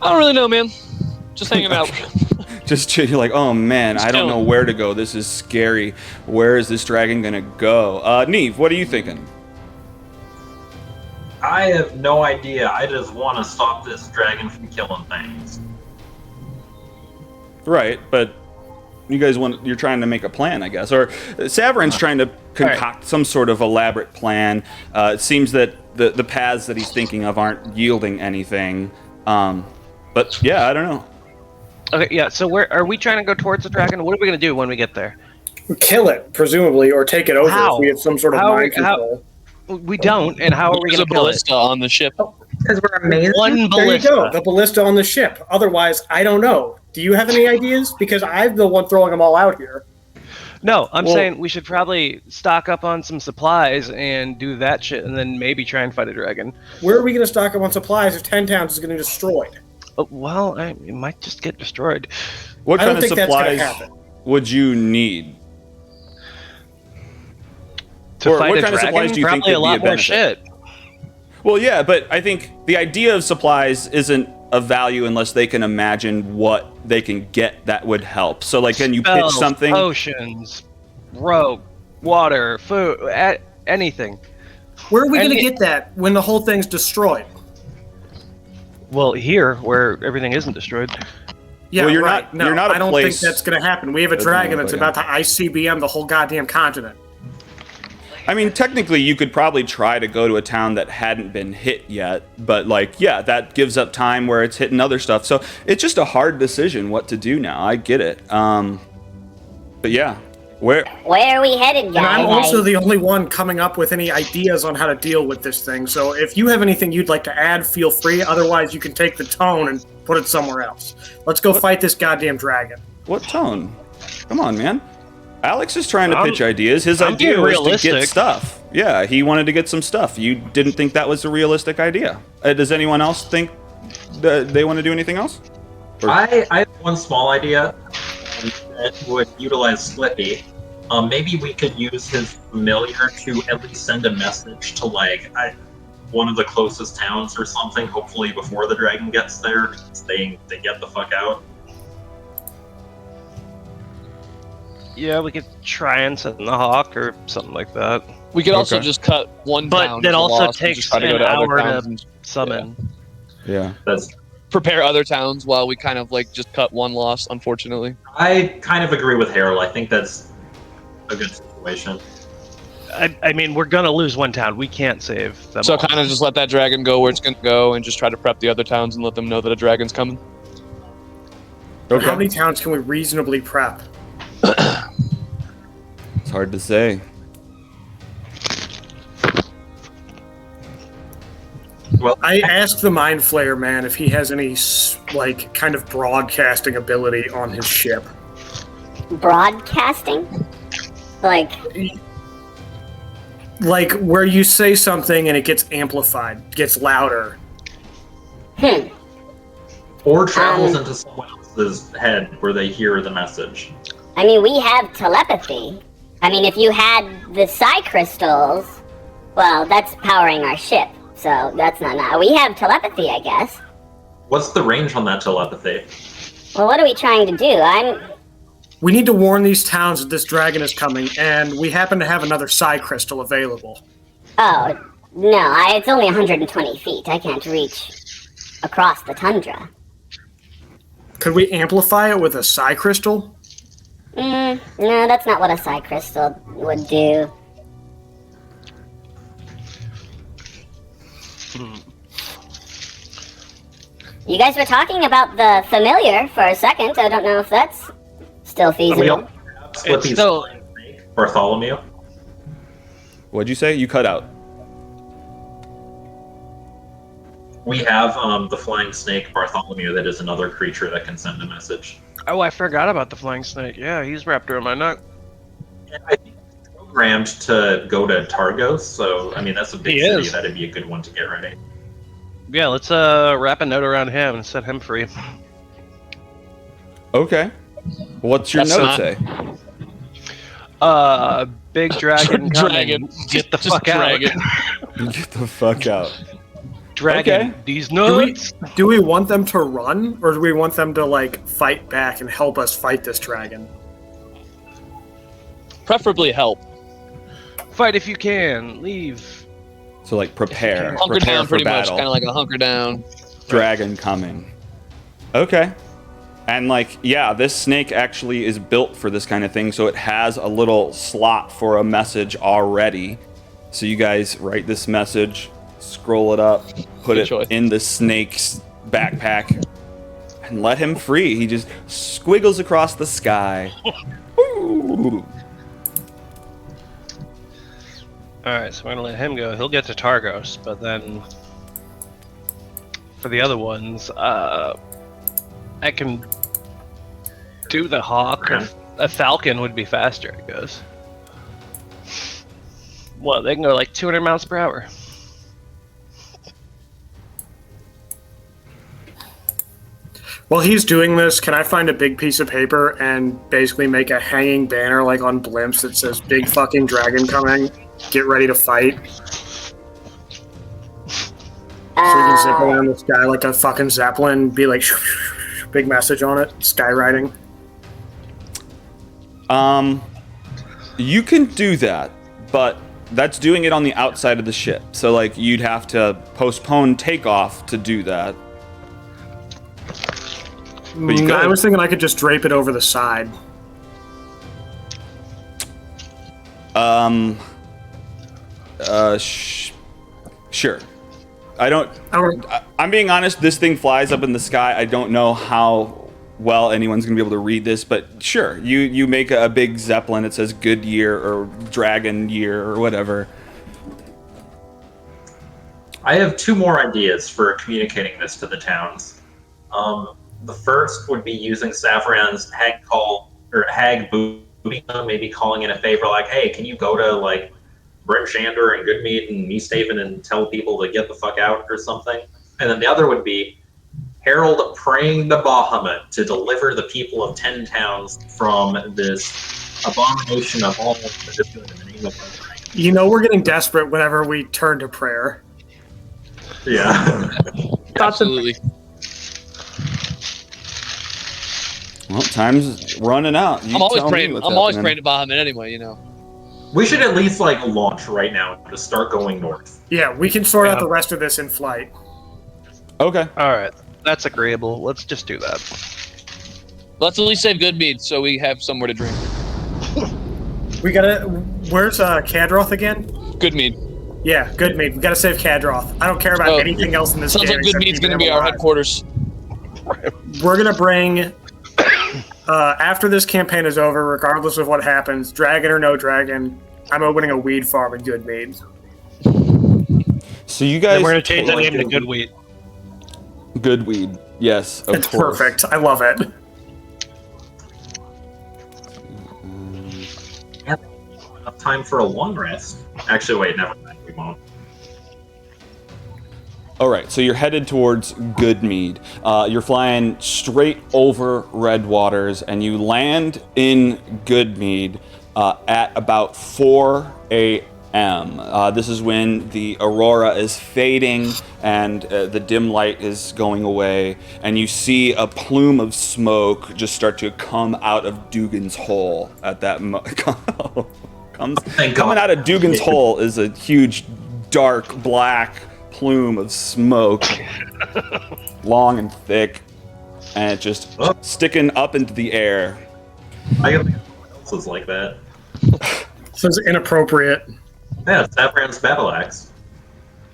I don't really know, man. Just hanging out. Just you're like, oh man, Just I don't know chilling. where to go. This is scary. Where is this dragon gonna go? Neve, what are you thinking? I have no idea. I just want to stop this dragon from killing things. Right, but you guys you're trying to make a plan, I guess. Or Saverin's trying to concoct some sort of elaborate plan. It seems that the paths that he's thinking of aren't yielding anything. But yeah, I don't know. Okay, yeah, so where are we trying to go towards the dragon? What are we going to do when we get there? Kill it, presumably, or take it over How? if we have some sort of How- mind how- control. We don't, and how are we There's going a to kill it? ballista on the ship. Because we're amazing. One There you ballista. go, the ballista on the ship. Otherwise, I don't know. Do you have any ideas? Because I'm the one throwing them all out here. No, I'm Well- saying we should probably stock up on some supplies and do that shit, and then maybe try and fight a dragon. Where are we going to stock up on supplies if 10 towns is getting destroyed? Well, it might just get destroyed. What I kind don't of think that's going supplies to happen. would you need? To Or fight what a kind of dragon, supplies do you think probably a would be lot a more benefit? shit. Well, yeah, but I think the idea of supplies isn't of value unless they can imagine what they can get that would help. So, like, can you pitch Spells, something? Potions, rope, water, food, anything. Where are we going to And- get that when the whole thing's destroyed? Well, here, where everything isn't destroyed. Yeah, Well, you're right. not- No, you're not a I don't place think that's going to happen. We have a that's dragon gonna that's fucking- about to ICBM the whole goddamn continent. I mean, technically, you could probably try to go to a town that hadn't been hit yet, but like, yeah, that gives up time where it's hitting other stuff. So it's just a hard decision what to do now. I get it. But yeah, where? Where are we headed, guys? And I'm also the only one coming up with any ideas on how to deal with this thing. So if you have anything you'd like to add, feel free. Otherwise, you can take the tone and put it somewhere else. Let's go fight this goddamn dragon. What tone? Come on, man. Alex is trying to pitch ideas. His I'm idea being was to realistic. get stuff. Yeah, he wanted to get some stuff. You didn't think that was a realistic idea. Does anyone else think that they want to do anything else? I have one small idea that would utilize Slippy. Maybe we could use his familiar to at least send a message to one of the closest towns or something. Hopefully before the dragon gets there, saying they get the fuck out. Yeah, we could try and send the hawk or something like that. We could also Okay. just cut one But town. that to also lost and takes just try to go an to other hour towns to and summon. Yeah. That's prepare other towns while we kind of like just cut one loss, unfortunately. I kind of agree with Herald. I think that's a good situation. I mean, we're gonna lose one town. We can't save them. So all. kind of just let that dragon go where it's going to go and just try to prep the other towns and let them know that a dragon's coming. Okay. How many towns can we reasonably prep? It's hard to say. Well, I asked the Mind Flayer man if he has any kind of broadcasting ability on his ship. Broadcasting? Like, Where you say something and it gets amplified, gets louder. or travels into someone else's head where they hear the message. I mean, we have telepathy. I mean, if you had the psi crystals, well, that's powering our ship. So that's not. We have telepathy, I guess. What's the range on that telepathy? Well, what are we trying to do? We need to warn these towns that this dragon is coming, and we happen to have another psi crystal available. Oh, no, it's only 120 feet. I can't reach across the tundra. Could we amplify it with a psi crystal? No, that's not what a psi crystal would do. You guys were talking about the familiar for a second. I don't know if that's still We feasible. don't have Slippy's still- Bartholomew. What'd you say? You cut out. We have the flying snake Bartholomew that is another creature that can send a message. Oh, I forgot about the flying snake. Yeah, he's wrapped around my neck. And I think he's programmed to go to Targos, so I mean that's a big He city. is. That'd be a good one to get ready. Yeah, let's wrap a note around him and set him free. Okay. What's your That's note not- say? Big dragon coming. Dragon. Get the Just fuck out. dragon. Get the fuck out. Dragon. Okay. These Do we, nuts. do we want them to run, or do we want them to fight back and help us fight this dragon? Preferably help. Fight if you can. Leave. So like prepare. Hunker prepare down for pretty much, battle. kind of like a hunker down. Dragon coming. Okay. And yeah, this snake actually is built for this kind of thing, so it has a little slot for a message already. So you guys write this message, scroll it up, put Good it choice. in the snake's backpack, and let him free. He just squiggles across the sky. Ooh. Alright, so we're gonna let him go. He'll get to Targos, but then for the other ones, I can do the hawk. Okay. A falcon would be faster, I guess. Well, they can go 200 miles per hour. While he's doing this, can I find a big piece of paper and basically make a hanging banner on blimps that says "Big fucking dragon coming, get ready to fight"? So we can zip around the sky like a fucking zeppelin, be like, big message on it, skywriting. You can do that, but that's doing it on the outside of the ship. So you'd have to postpone takeoff to do that. But you I could. was thinking I could just drape it over the side. Sure. I don't. I'm being honest. This thing flies up in the sky. I don't know how well anyone's gonna be able to read this, but sure. You make a big zeppelin. It says Goodyear or Dragon Year or whatever. I have 2 more ideas for communicating this to the towns. The first would be using Savran's hag call or hag booty, maybe calling in a favor like, "Hey, can you go to like Brimshander and Goodmead and Easthaven and tell people to get the fuck out or something?" And then the other would be Herald praying the Bahamut to deliver the people of 10 towns from this abomination of all that is good in the name of the You know we're getting desperate whenever we turn to prayer. Yeah. Absolutely. Well, time's running out. You I'm always tell me praying. what's I'm always happening. praying to Bahamut anyway. You know. We should at least like launch right now to start going north. Yeah, we can sort out the rest of this in flight. Okay. All right, that's agreeable. Let's just do that. Let's at least save Goodmead so we have somewhere to drink. We gotta. Where's Kadroth again? Goodmead. Yeah, Goodmead. We gotta save Kadroth. I don't care about Oh, anything else in this Sounds game. like except Goodmead's keeping going to him be our alive. headquarters. We're gonna bring. After this campaign is over, regardless of what happens, dragon or no dragon, I'm opening a weed farm in Goodmead. So you guys. Then we're gonna change the name to Good Wheat. Good weed. Yes, of It's course. perfect. I love it. Enough time for a long rest. Actually, wait, never mind. We won't. All right, so you're headed towards Goodmead. You're flying straight over Red Waters, and you land in Goodmead at about 4 a.m. This is when the aurora is fading and the dim light is going away, and you see a plume of smoke just start to come out of Dugan's Hole at that coming out of Dugan's Hole is a huge, dark, black plume of smoke, long and thick, and it just sticking up into the air. I gotta think someone else is like that. This is inappropriate. Yeah, it's Savran's battle axe.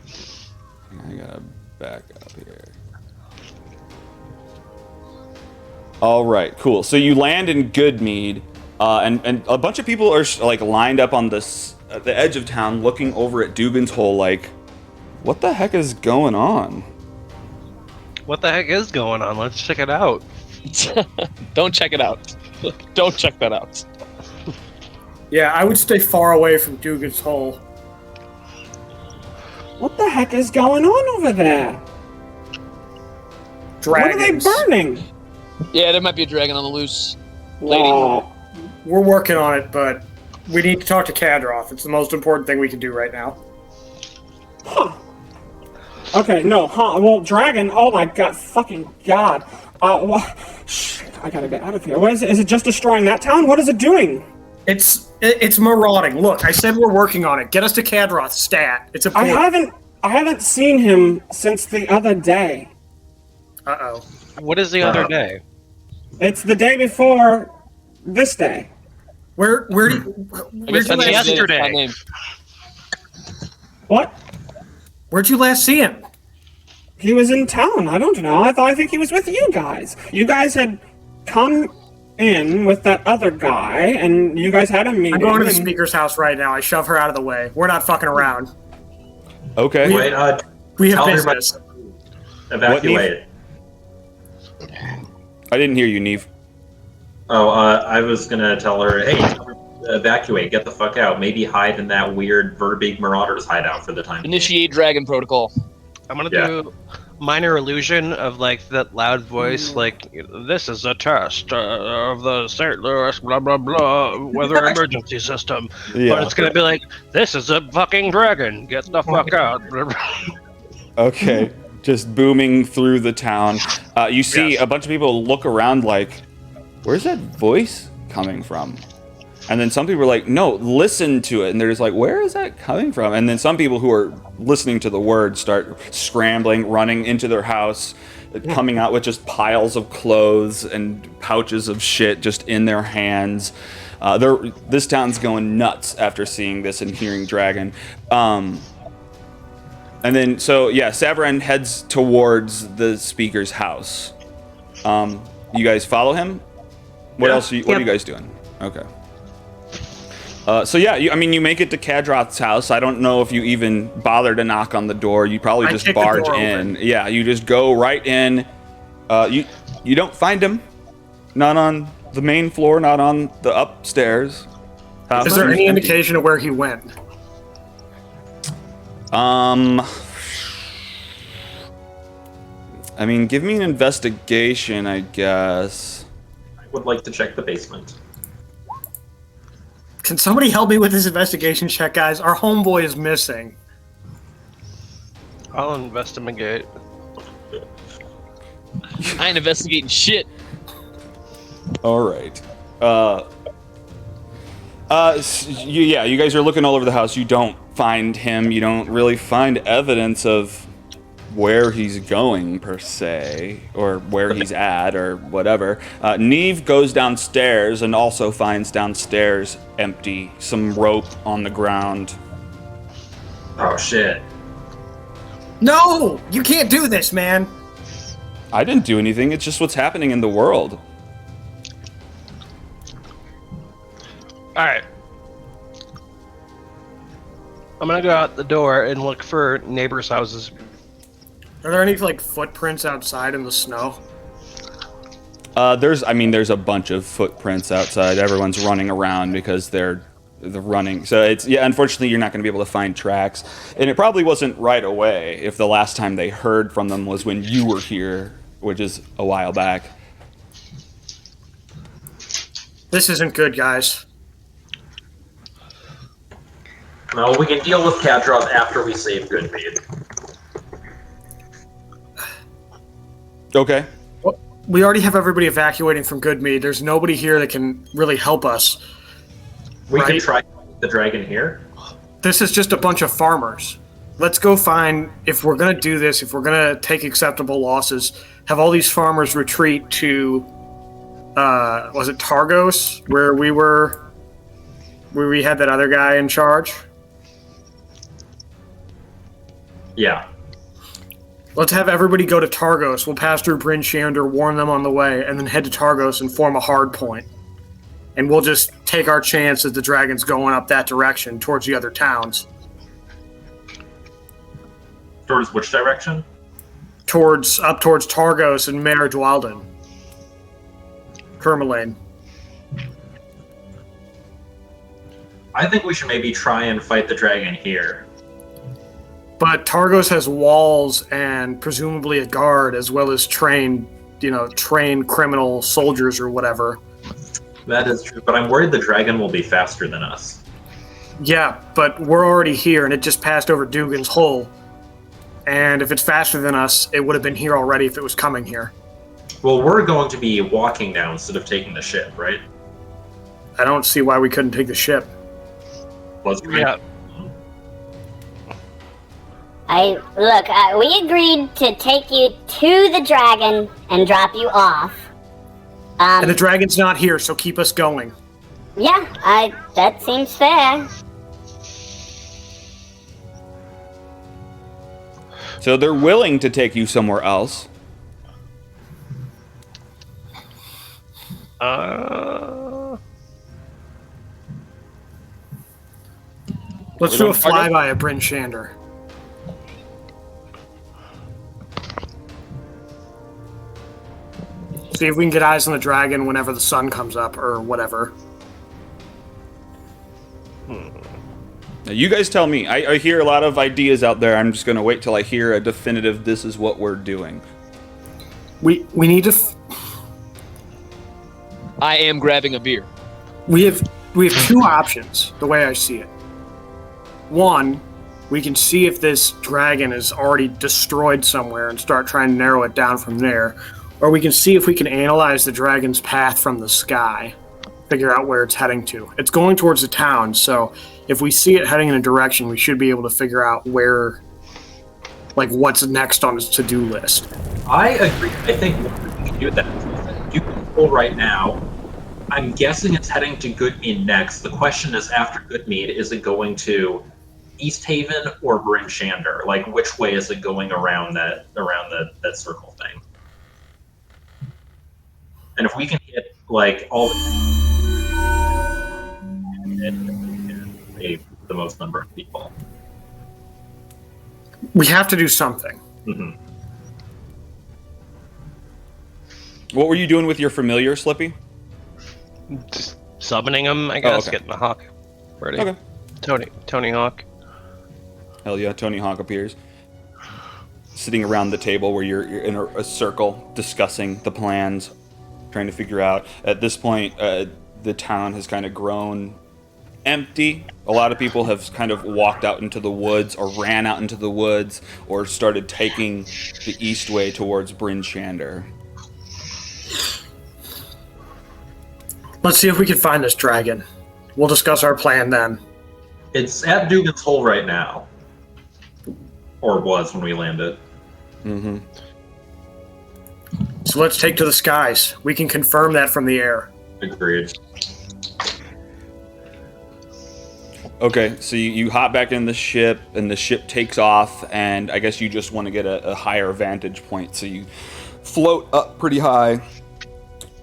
I gotta back up here. All right, cool. So you land in Goodmead, and a bunch of people are like lined up on this the edge of town, looking over at Dugan's Hole, like, what the heck is going on? What the heck is going on? Let's check it out. Don't check it out. Don't check that out. Yeah, I would stay far away from Dugan's Hole. What the heck is going on over there? Dragons. What are they burning? Yeah, there might be a dragon on the loose. Lady. We're working on it, but we need to talk to Kadroth. It's the most important thing we can do right now. Huh. Okay, no, huh? Well, dragon. Oh my god, fucking god. Shit, I gotta get out of here. What is it? Is it just destroying that town? What is it doing? It's marauding. Look, I said we're working on it. Get us to Kadroth, stat. It's important. I haven't seen him since the other day. Uh-oh. What is the other day? It's the day before this day. Where'd I you guess that's last yesterday. my name. What? Where'd you last see him? He was in town. I don't know. I think he was with you guys. You guys had come in with that other guy, and you guys had a meeting. I'm going to the and- speaker's house right now. I shove her out of the way. We're not fucking around. Okay. Wait, We have tell everybody business. to evacuate. I didn't hear you, Neve. Oh, I was gonna tell her, hey, tell her to evacuate, get the fuck out. Maybe hide in that weird Verbeek Marauders hideout for the time. Initiate dragon protocol. I'm gonna do minor illusion of like that loud voice, like this is a test of the St. Louis blah blah blah weather emergency system. Yeah. But it's gonna be like this is a fucking dragon. Get the fuck out. Okay. Just booming through the town. You see a bunch of people look around like, where's that voice coming from? And then some people are like, no, listen to it. And they're just like, where is that coming from? And then some people who are listening to the words start scrambling, running into their house. coming out with just piles of clothes and pouches of shit just in their hands. This town's going nuts after seeing this and hearing Dragon. And then, Savarin heads towards the speaker's house. You guys follow him? What else? What are you guys doing? Okay. You make it to Kadroth's house. I don't know if you even bother to knock on the door. You probably just barge in. Open. Yeah, you just go right in. You don't find him. Not on the main floor, not on the upstairs. Is there any indication of where he went? Give me an investigation, I guess. I would like to check the basement. Can somebody help me with this investigation check, guys? Our homeboy is missing. I'll investigate. I ain't investigating shit. All right. You guys are looking all over the house. You don't find him. You don't really find evidence of where he's going, per se, or where he's at, or whatever. Neve goes downstairs and also finds downstairs empty, some rope on the ground. Oh, shit. No! You can't do this, man! I didn't do anything. It's just what's happening in the world. Alright. I'm gonna go out the door and look for neighbors' houses. Are there any, footprints outside in the snow? There's a bunch of footprints outside. Everyone's running around because they're running. So unfortunately you're not going to be able to find tracks. And it probably wasn't right away if the last time they heard from them was when you were here, which is a while back. This isn't good, guys. No, we can deal with Kadroth after we save Goodmead. Okay. Well, we already have everybody evacuating from Goodmead. There's nobody here that can really help us. We can try the dragon here. This is just a bunch of farmers. Let's go find, if we're going to do this, if we're going to take acceptable losses, have all these farmers retreat to, was it Targos, where we had that other guy in charge? Yeah. Let's have everybody go to Targos. We'll pass through Bryn Shander, warn them on the way, and then head to Targos and form a hard point. And we'll just take our chance that the dragon's going up that direction towards the other towns. Towards which direction? Up towards Targos and Mare Dwalden. Kermalane. I think we should maybe try and fight the dragon here. But Targos has walls and presumably a guard, as well as trained criminal soldiers or whatever. That is true, but I'm worried the dragon will be faster than us. Yeah, but we're already here, and it just passed over Dugan's Hole. And if it's faster than us, it would have been here already if it was coming here. Well, we're going to be walking now instead of taking the ship, right? I don't see why we couldn't take the ship. Yeah. We agreed to take you to the dragon and drop you off. And the dragon's not here, so keep us going. Yeah, that seems fair. So they're willing to take you somewhere else. Let's do a flyby at Bryn Shander. See if we can get eyes on the dragon whenever the sun comes up, or whatever. Now you guys tell me. I hear a lot of ideas out there. I'm just going to wait till I hear a definitive, this is what we're doing. We need to... I am grabbing a beer. We have two options, the way I see it. One, we can see if this dragon is already destroyed somewhere and start trying to narrow it down from there. Or we can see if we can analyze the dragon's path from the sky, figure out where it's heading to. It's going towards the town, so if we see it heading in a direction, we should be able to figure out where like what's next on his to-do list. I agree. I think we can do that. You can pull right now. I'm guessing it's heading to Goodmead next. The question is, after Goodmead, is it going to East Haven or Bryn Shander? Like, which way is it going around that circle thing? And if we can hit like all the most number of people, we have to do something. Mm-hmm. What were you doing with your familiar, Slippy? Just summoning him, I guess. okay. Getting the hawk ready. Okay. Tony Hawk. Hell yeah, Tony Hawk appears. Sitting around the table where you're in a circle discussing the plans, trying to figure out. At this point, the town has kind of grown empty. A lot of people have kind of walked out into the woods or ran out into the woods or started taking the east way towards Bryn Shander. Let's see if we can find this dragon. We'll discuss our plan then. It's at Dugan's Hole right now. Or was when we landed. Mm-hmm. So let's take to the skies. We can confirm that from the air. Agreed. Okay, so you hop back in the ship, and the ship takes off, and I guess you just want to get a higher vantage point, so you float up pretty high.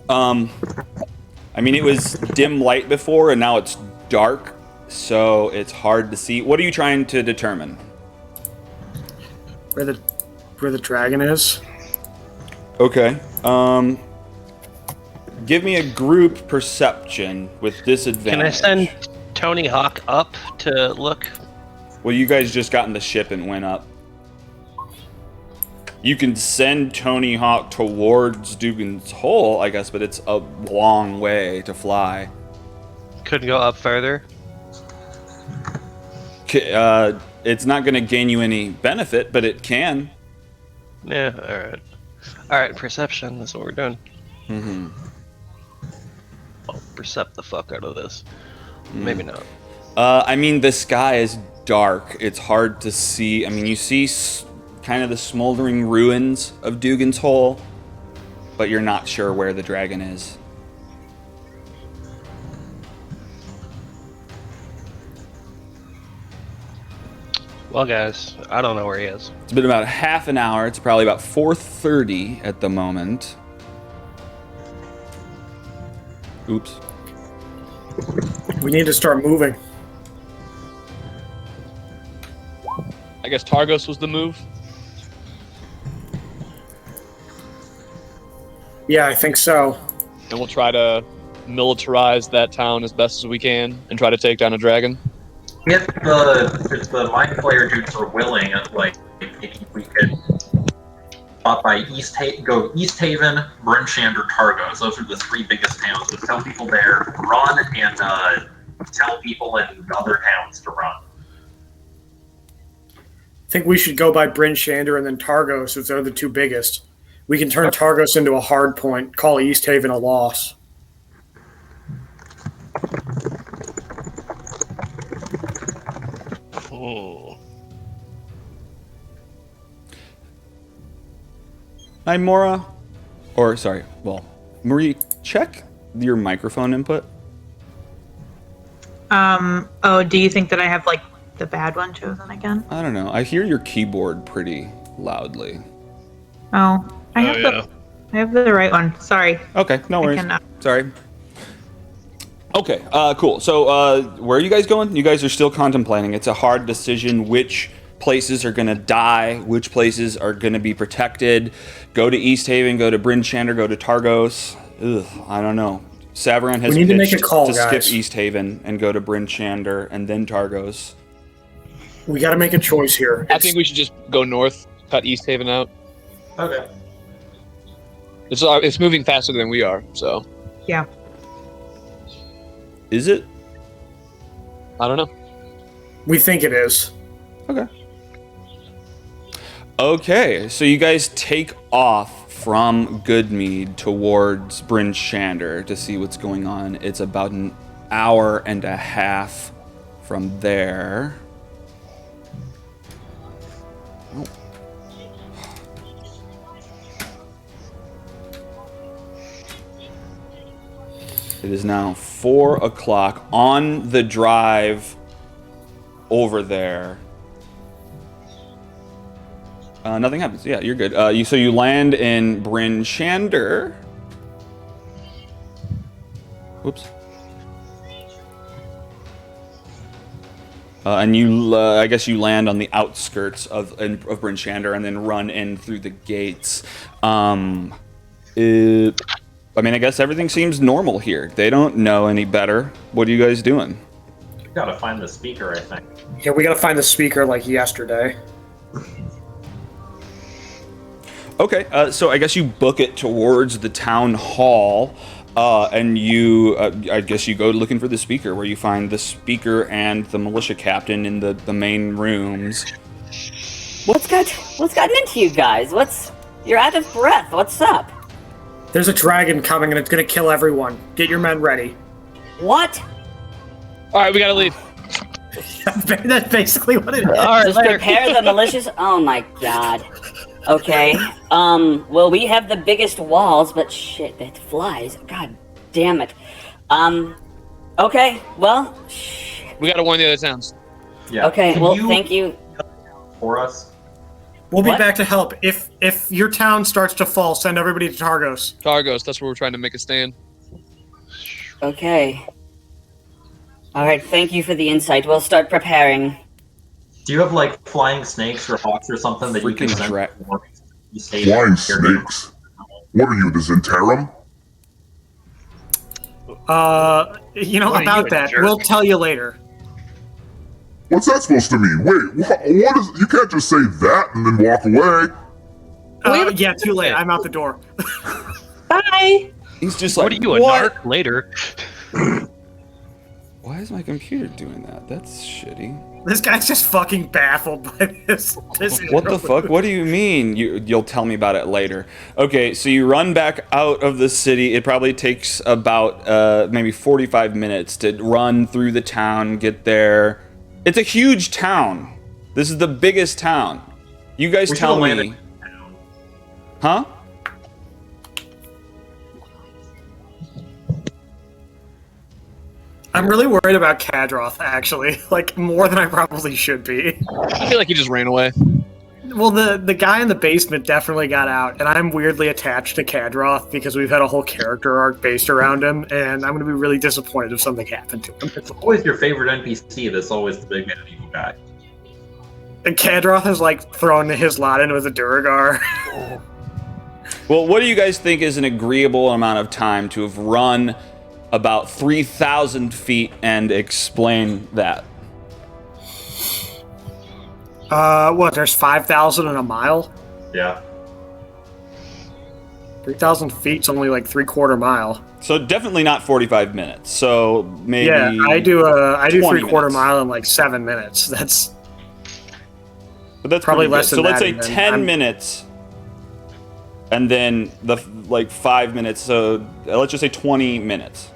I mean, it was dim light before, and now it's dark, so it's hard to see. What are you trying to determine? Where the dragon is? Okay. Give me a group perception with disadvantage. Can I send Tony Hawk up to look? Well, you guys just got in the ship and went up. You can send Tony Hawk towards Dugan's Hole, I guess, but it's a long way to fly. Couldn't go up further? It's not going to gain you any benefit, but it can. Yeah, alright. Alright, perception, that's what we're doing. Mm-hmm. I'll percept the fuck out of this. Maybe not. I mean, the sky is dark. It's hard to see. I mean, you see kind of the smoldering ruins of Dugan's Hole, but you're not sure where the dragon is. Well, guys, I don't know where he is. It's been about half an hour. It's probably about 4:30 at the moment. Oops. We need to start moving. I guess Targos was the move. Yeah, I think so. And we'll try to militarize that town as best as we can and try to take down a dragon. If the mind player dudes are willing, like maybe we could stop by go East Haven, Bryn Shander, Targos. Those are the three biggest towns. So tell people there, run, and tell people in other towns to run. I think we should go by Bryn Shander and then Targos, if they're the two biggest. We can turn Targos into a hard point, call East Haven a loss. Oh. Hi, Mora. Or, sorry, well, Marie, check your microphone input. Oh, do you think that I have, like, the bad one chosen again? I don't know. I hear your keyboard pretty loudly. Oh, I have the right one. Sorry. Okay, no worries. cannot. Sorry. Okay, cool. So, where are you guys going? You guys are still contemplating. It's a hard decision which places are going to die, which places are going to be protected. Go to East Haven, go to Bryn Shander, go to Targos. Ugh, I don't know. Savron has We need to make a pitched call, to guys. skip East Haven and go to Bryn Shander and then Targos. We got to make a choice here. I think we should just go north, cut East Haven out. Okay. It's moving faster than we are, so Yeah. Is it? I don't know. We think it is. Okay. Okay, so you guys take off from Goodmead towards Bryn Shander to see what's going on. It's about an hour and a half from there. Oh, It is now 4 o'clock on the drive over there. Nothing happens. Yeah, you're good. So you land in Bryn Shander. Whoops. And you, I guess you land on the outskirts of Bryn Shander and then run in through the gates. I mean, I guess everything seems normal here. They don't know any better. What are you guys doing? We gotta find the speaker, I think. Yeah, we gotta find the speaker like yesterday. Okay, so I guess you book it towards the town hall, and you, I guess you go looking for the speaker, where you find the speaker and the militia captain in the main rooms. What's gotten into you guys? You're out of breath. What's up? There's a dragon coming and it's gonna kill everyone. Get your men ready. What? All right, we gotta leave. That's basically what it is. All right, Just prepare the malicious. Oh my god. Okay. Well, we have the biggest walls, but shit, it flies. God damn it. Okay. Well, shit. We gotta warn the other towns. Yeah. Okay. Can Well, you thank you. for us. We'll be What? back to help. If your town starts to fall, send everybody to Targos. Targos, that's where we're trying to make a stand. Okay. All right. Thank you for the insight. We'll start preparing. Do you have like flying snakes or hawks or something that you can Freaking send? dra- You stay Flying here. snakes? What are you, the Zentarum? About What are you, a that, jerk? we'll tell you later. What's that supposed to mean? Wait, what is... You can't just say that and then walk away. Yeah, too late. I'm out the door. Bye. He's just like, What are you, a what? narc later? Why is my computer doing that? That's shitty. This guy's just fucking baffled by this. What the fuck? What do you mean? You'll tell me about it later. Okay, so you run back out of the city. It probably takes about maybe 45 minutes to run through the town, get there. It's a huge town. This is the biggest town. You guys We tell should've landed me. in town. Huh? I'm really worried about Kadroth, actually. Like, more than I probably should be. I feel like he just ran away. Well, the guy in the basement definitely got out, and I'm weirdly attached to Kadroth because we've had a whole character arc based around him, and I'm going to be really disappointed if something happened to him. It's always your favorite NPC that's always the big man and evil guy. And Kadroth has, like, thrown his lot in with a Duragar. Well, what do you guys think is an agreeable amount of time to have run about 3,000 feet and explain that? There's 5,000 in a mile? Yeah. 3,000 feet's only like 3/4 mile. So definitely not 45 minutes. So maybe Yeah, I do 20 3/4 minutes. mile in like 7 minutes. That's But that's probably pretty less good. than So let's that, say and then 10 I'm- minutes, and then the 5 minutes. So let's just say 20 minutes.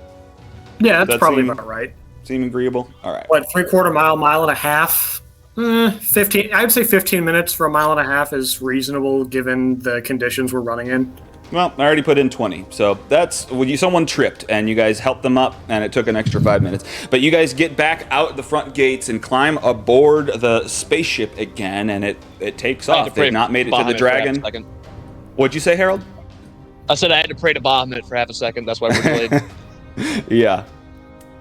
yeah, that's That probably seem- about right. Seem agreeable? All right. What, 3/4 mile, mile and a half? 15. I'd say 15 minutes for a mile and a half is reasonable given the conditions we're running in. Well, I already put in 20, so that's someone tripped, and you guys helped them up, and it took an extra 5 minutes. But you guys get back out the front gates and climb aboard the spaceship again, and it takes I had to off. pray They've not made it to Bahamut the for half a dragon. second. What'd you say, Harold? I said I had to pray to Bahamut for half a second. That's why we're delayed. Yeah.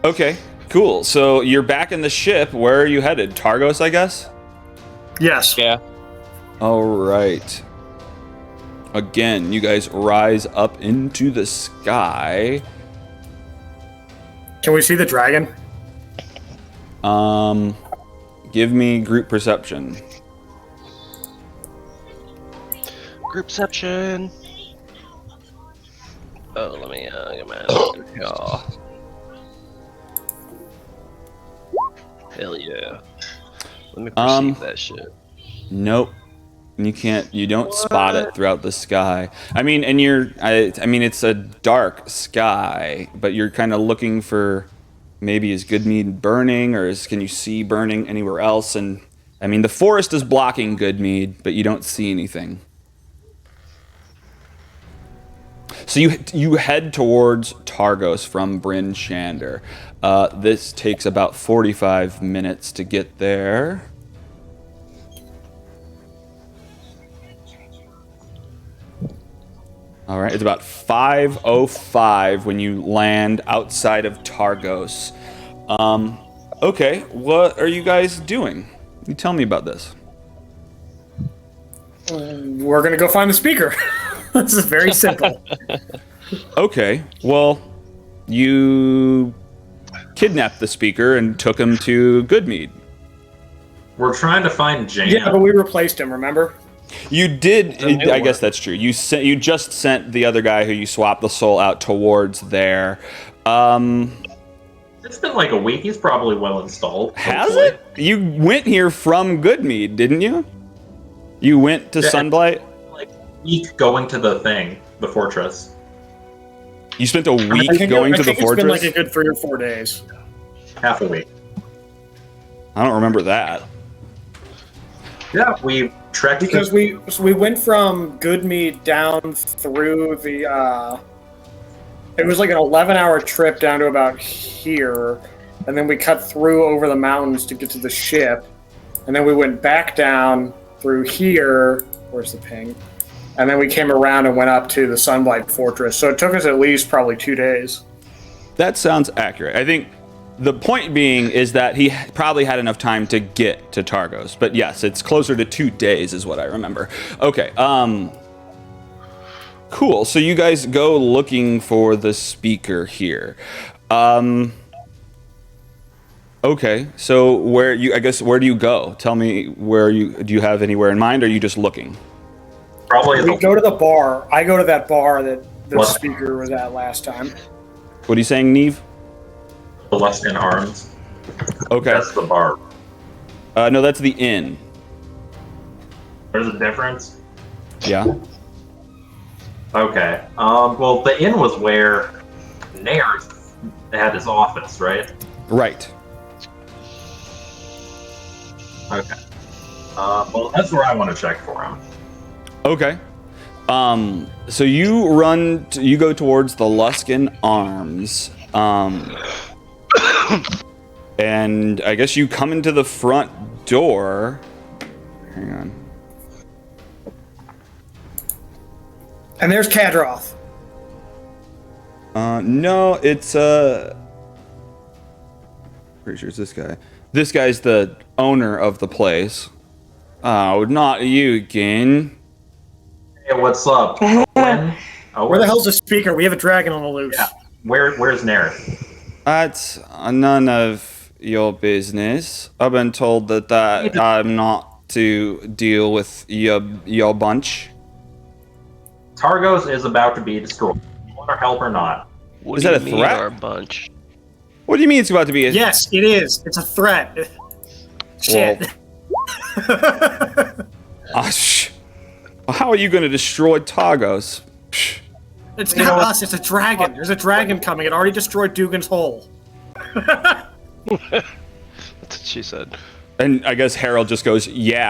Okay. Cool. So you're back in the ship. Where are you headed? Targos, I guess. Yes. Yeah. All right. Again, you guys rise up into the sky. Can we see the dragon? Give me group perception. Groupception. Oh, let me get my yeah. Hell yeah. Let me perceive that shit. Nope. You can't. You don't spot it throughout the sky. I mean, and I mean, it's a dark sky, but you're kind of looking for maybe is Goodmead burning, or can you see burning anywhere else? And I mean, the forest is blocking Goodmead, but you don't see anything. So you head towards Targos from Bryn Shander. This takes about 45 minutes to get there. All right, it's about 5:05 when you land outside of Targos. Okay, what are you guys doing? You tell me about this. We're gonna go find the speaker. This is very simple. Okay, well, you kidnapped the speaker and took him to Goodmead. We're trying to find Jane. Yeah, but we replaced him, remember? You did. I guess that's true. You just sent the other guy who you swapped the soul out towards there. It's been like a week. He's probably well installed. Has hopefully. it? You went here from Goodmead, didn't you? You went to Sunblight? Like a week going to the fortress. You spent a week going to the fortress? It's been like a good 3 or 4 days. Half a week. I don't remember that. Yeah, we trekked because we went from Goodmead down through the. It was like an 11-hour trip down to about here, and then we cut through over the mountains to get to the ship, and then we went back down through here. Where's the ping? And then we came around and went up to the Sunblight Fortress. So it took us at least probably 2 days. That sounds accurate. I think the point being is that he probably had enough time to get to Targos. But yes, it's closer to 2 days is what I remember. Okay, cool. So you guys go looking for the speaker here. Okay, so where do you go? Tell me do you have anywhere in mind, or are you just looking? Probably we go to the bar. I go to that bar that the speaker was at last time. What are you saying, Neve? The Luskin Arms. Okay. That's the bar. No, that's the inn. There's a difference? Yeah. Okay. Well, the inn was where Nair had his office, right? Right. Okay. Well, that's where I want to check for him. Okay. So you you go towards the Luskin Arms. And I guess you come into the front door. Hang on. And there's Kadroth. No, it's pretty sure it's this guy. This guy's the owner of the place. Oh, not you again. Hey, what's up? Where the hell's the speaker? We have a dragon on the loose. Yeah. Where's Nair? That's none of your business. I've been told that I'm not to deal with your bunch. Targos is about to be destroyed. You want our help or not? Is that a threat? Our bunch. What do you mean it's about to be? Yes, it is. It's a threat. Shit. How are you going to destroy Targos? It's not us. It's a dragon. There's a dragon coming. It already destroyed Dugan's hole. That's what she said. And I guess Herald just goes, yeah.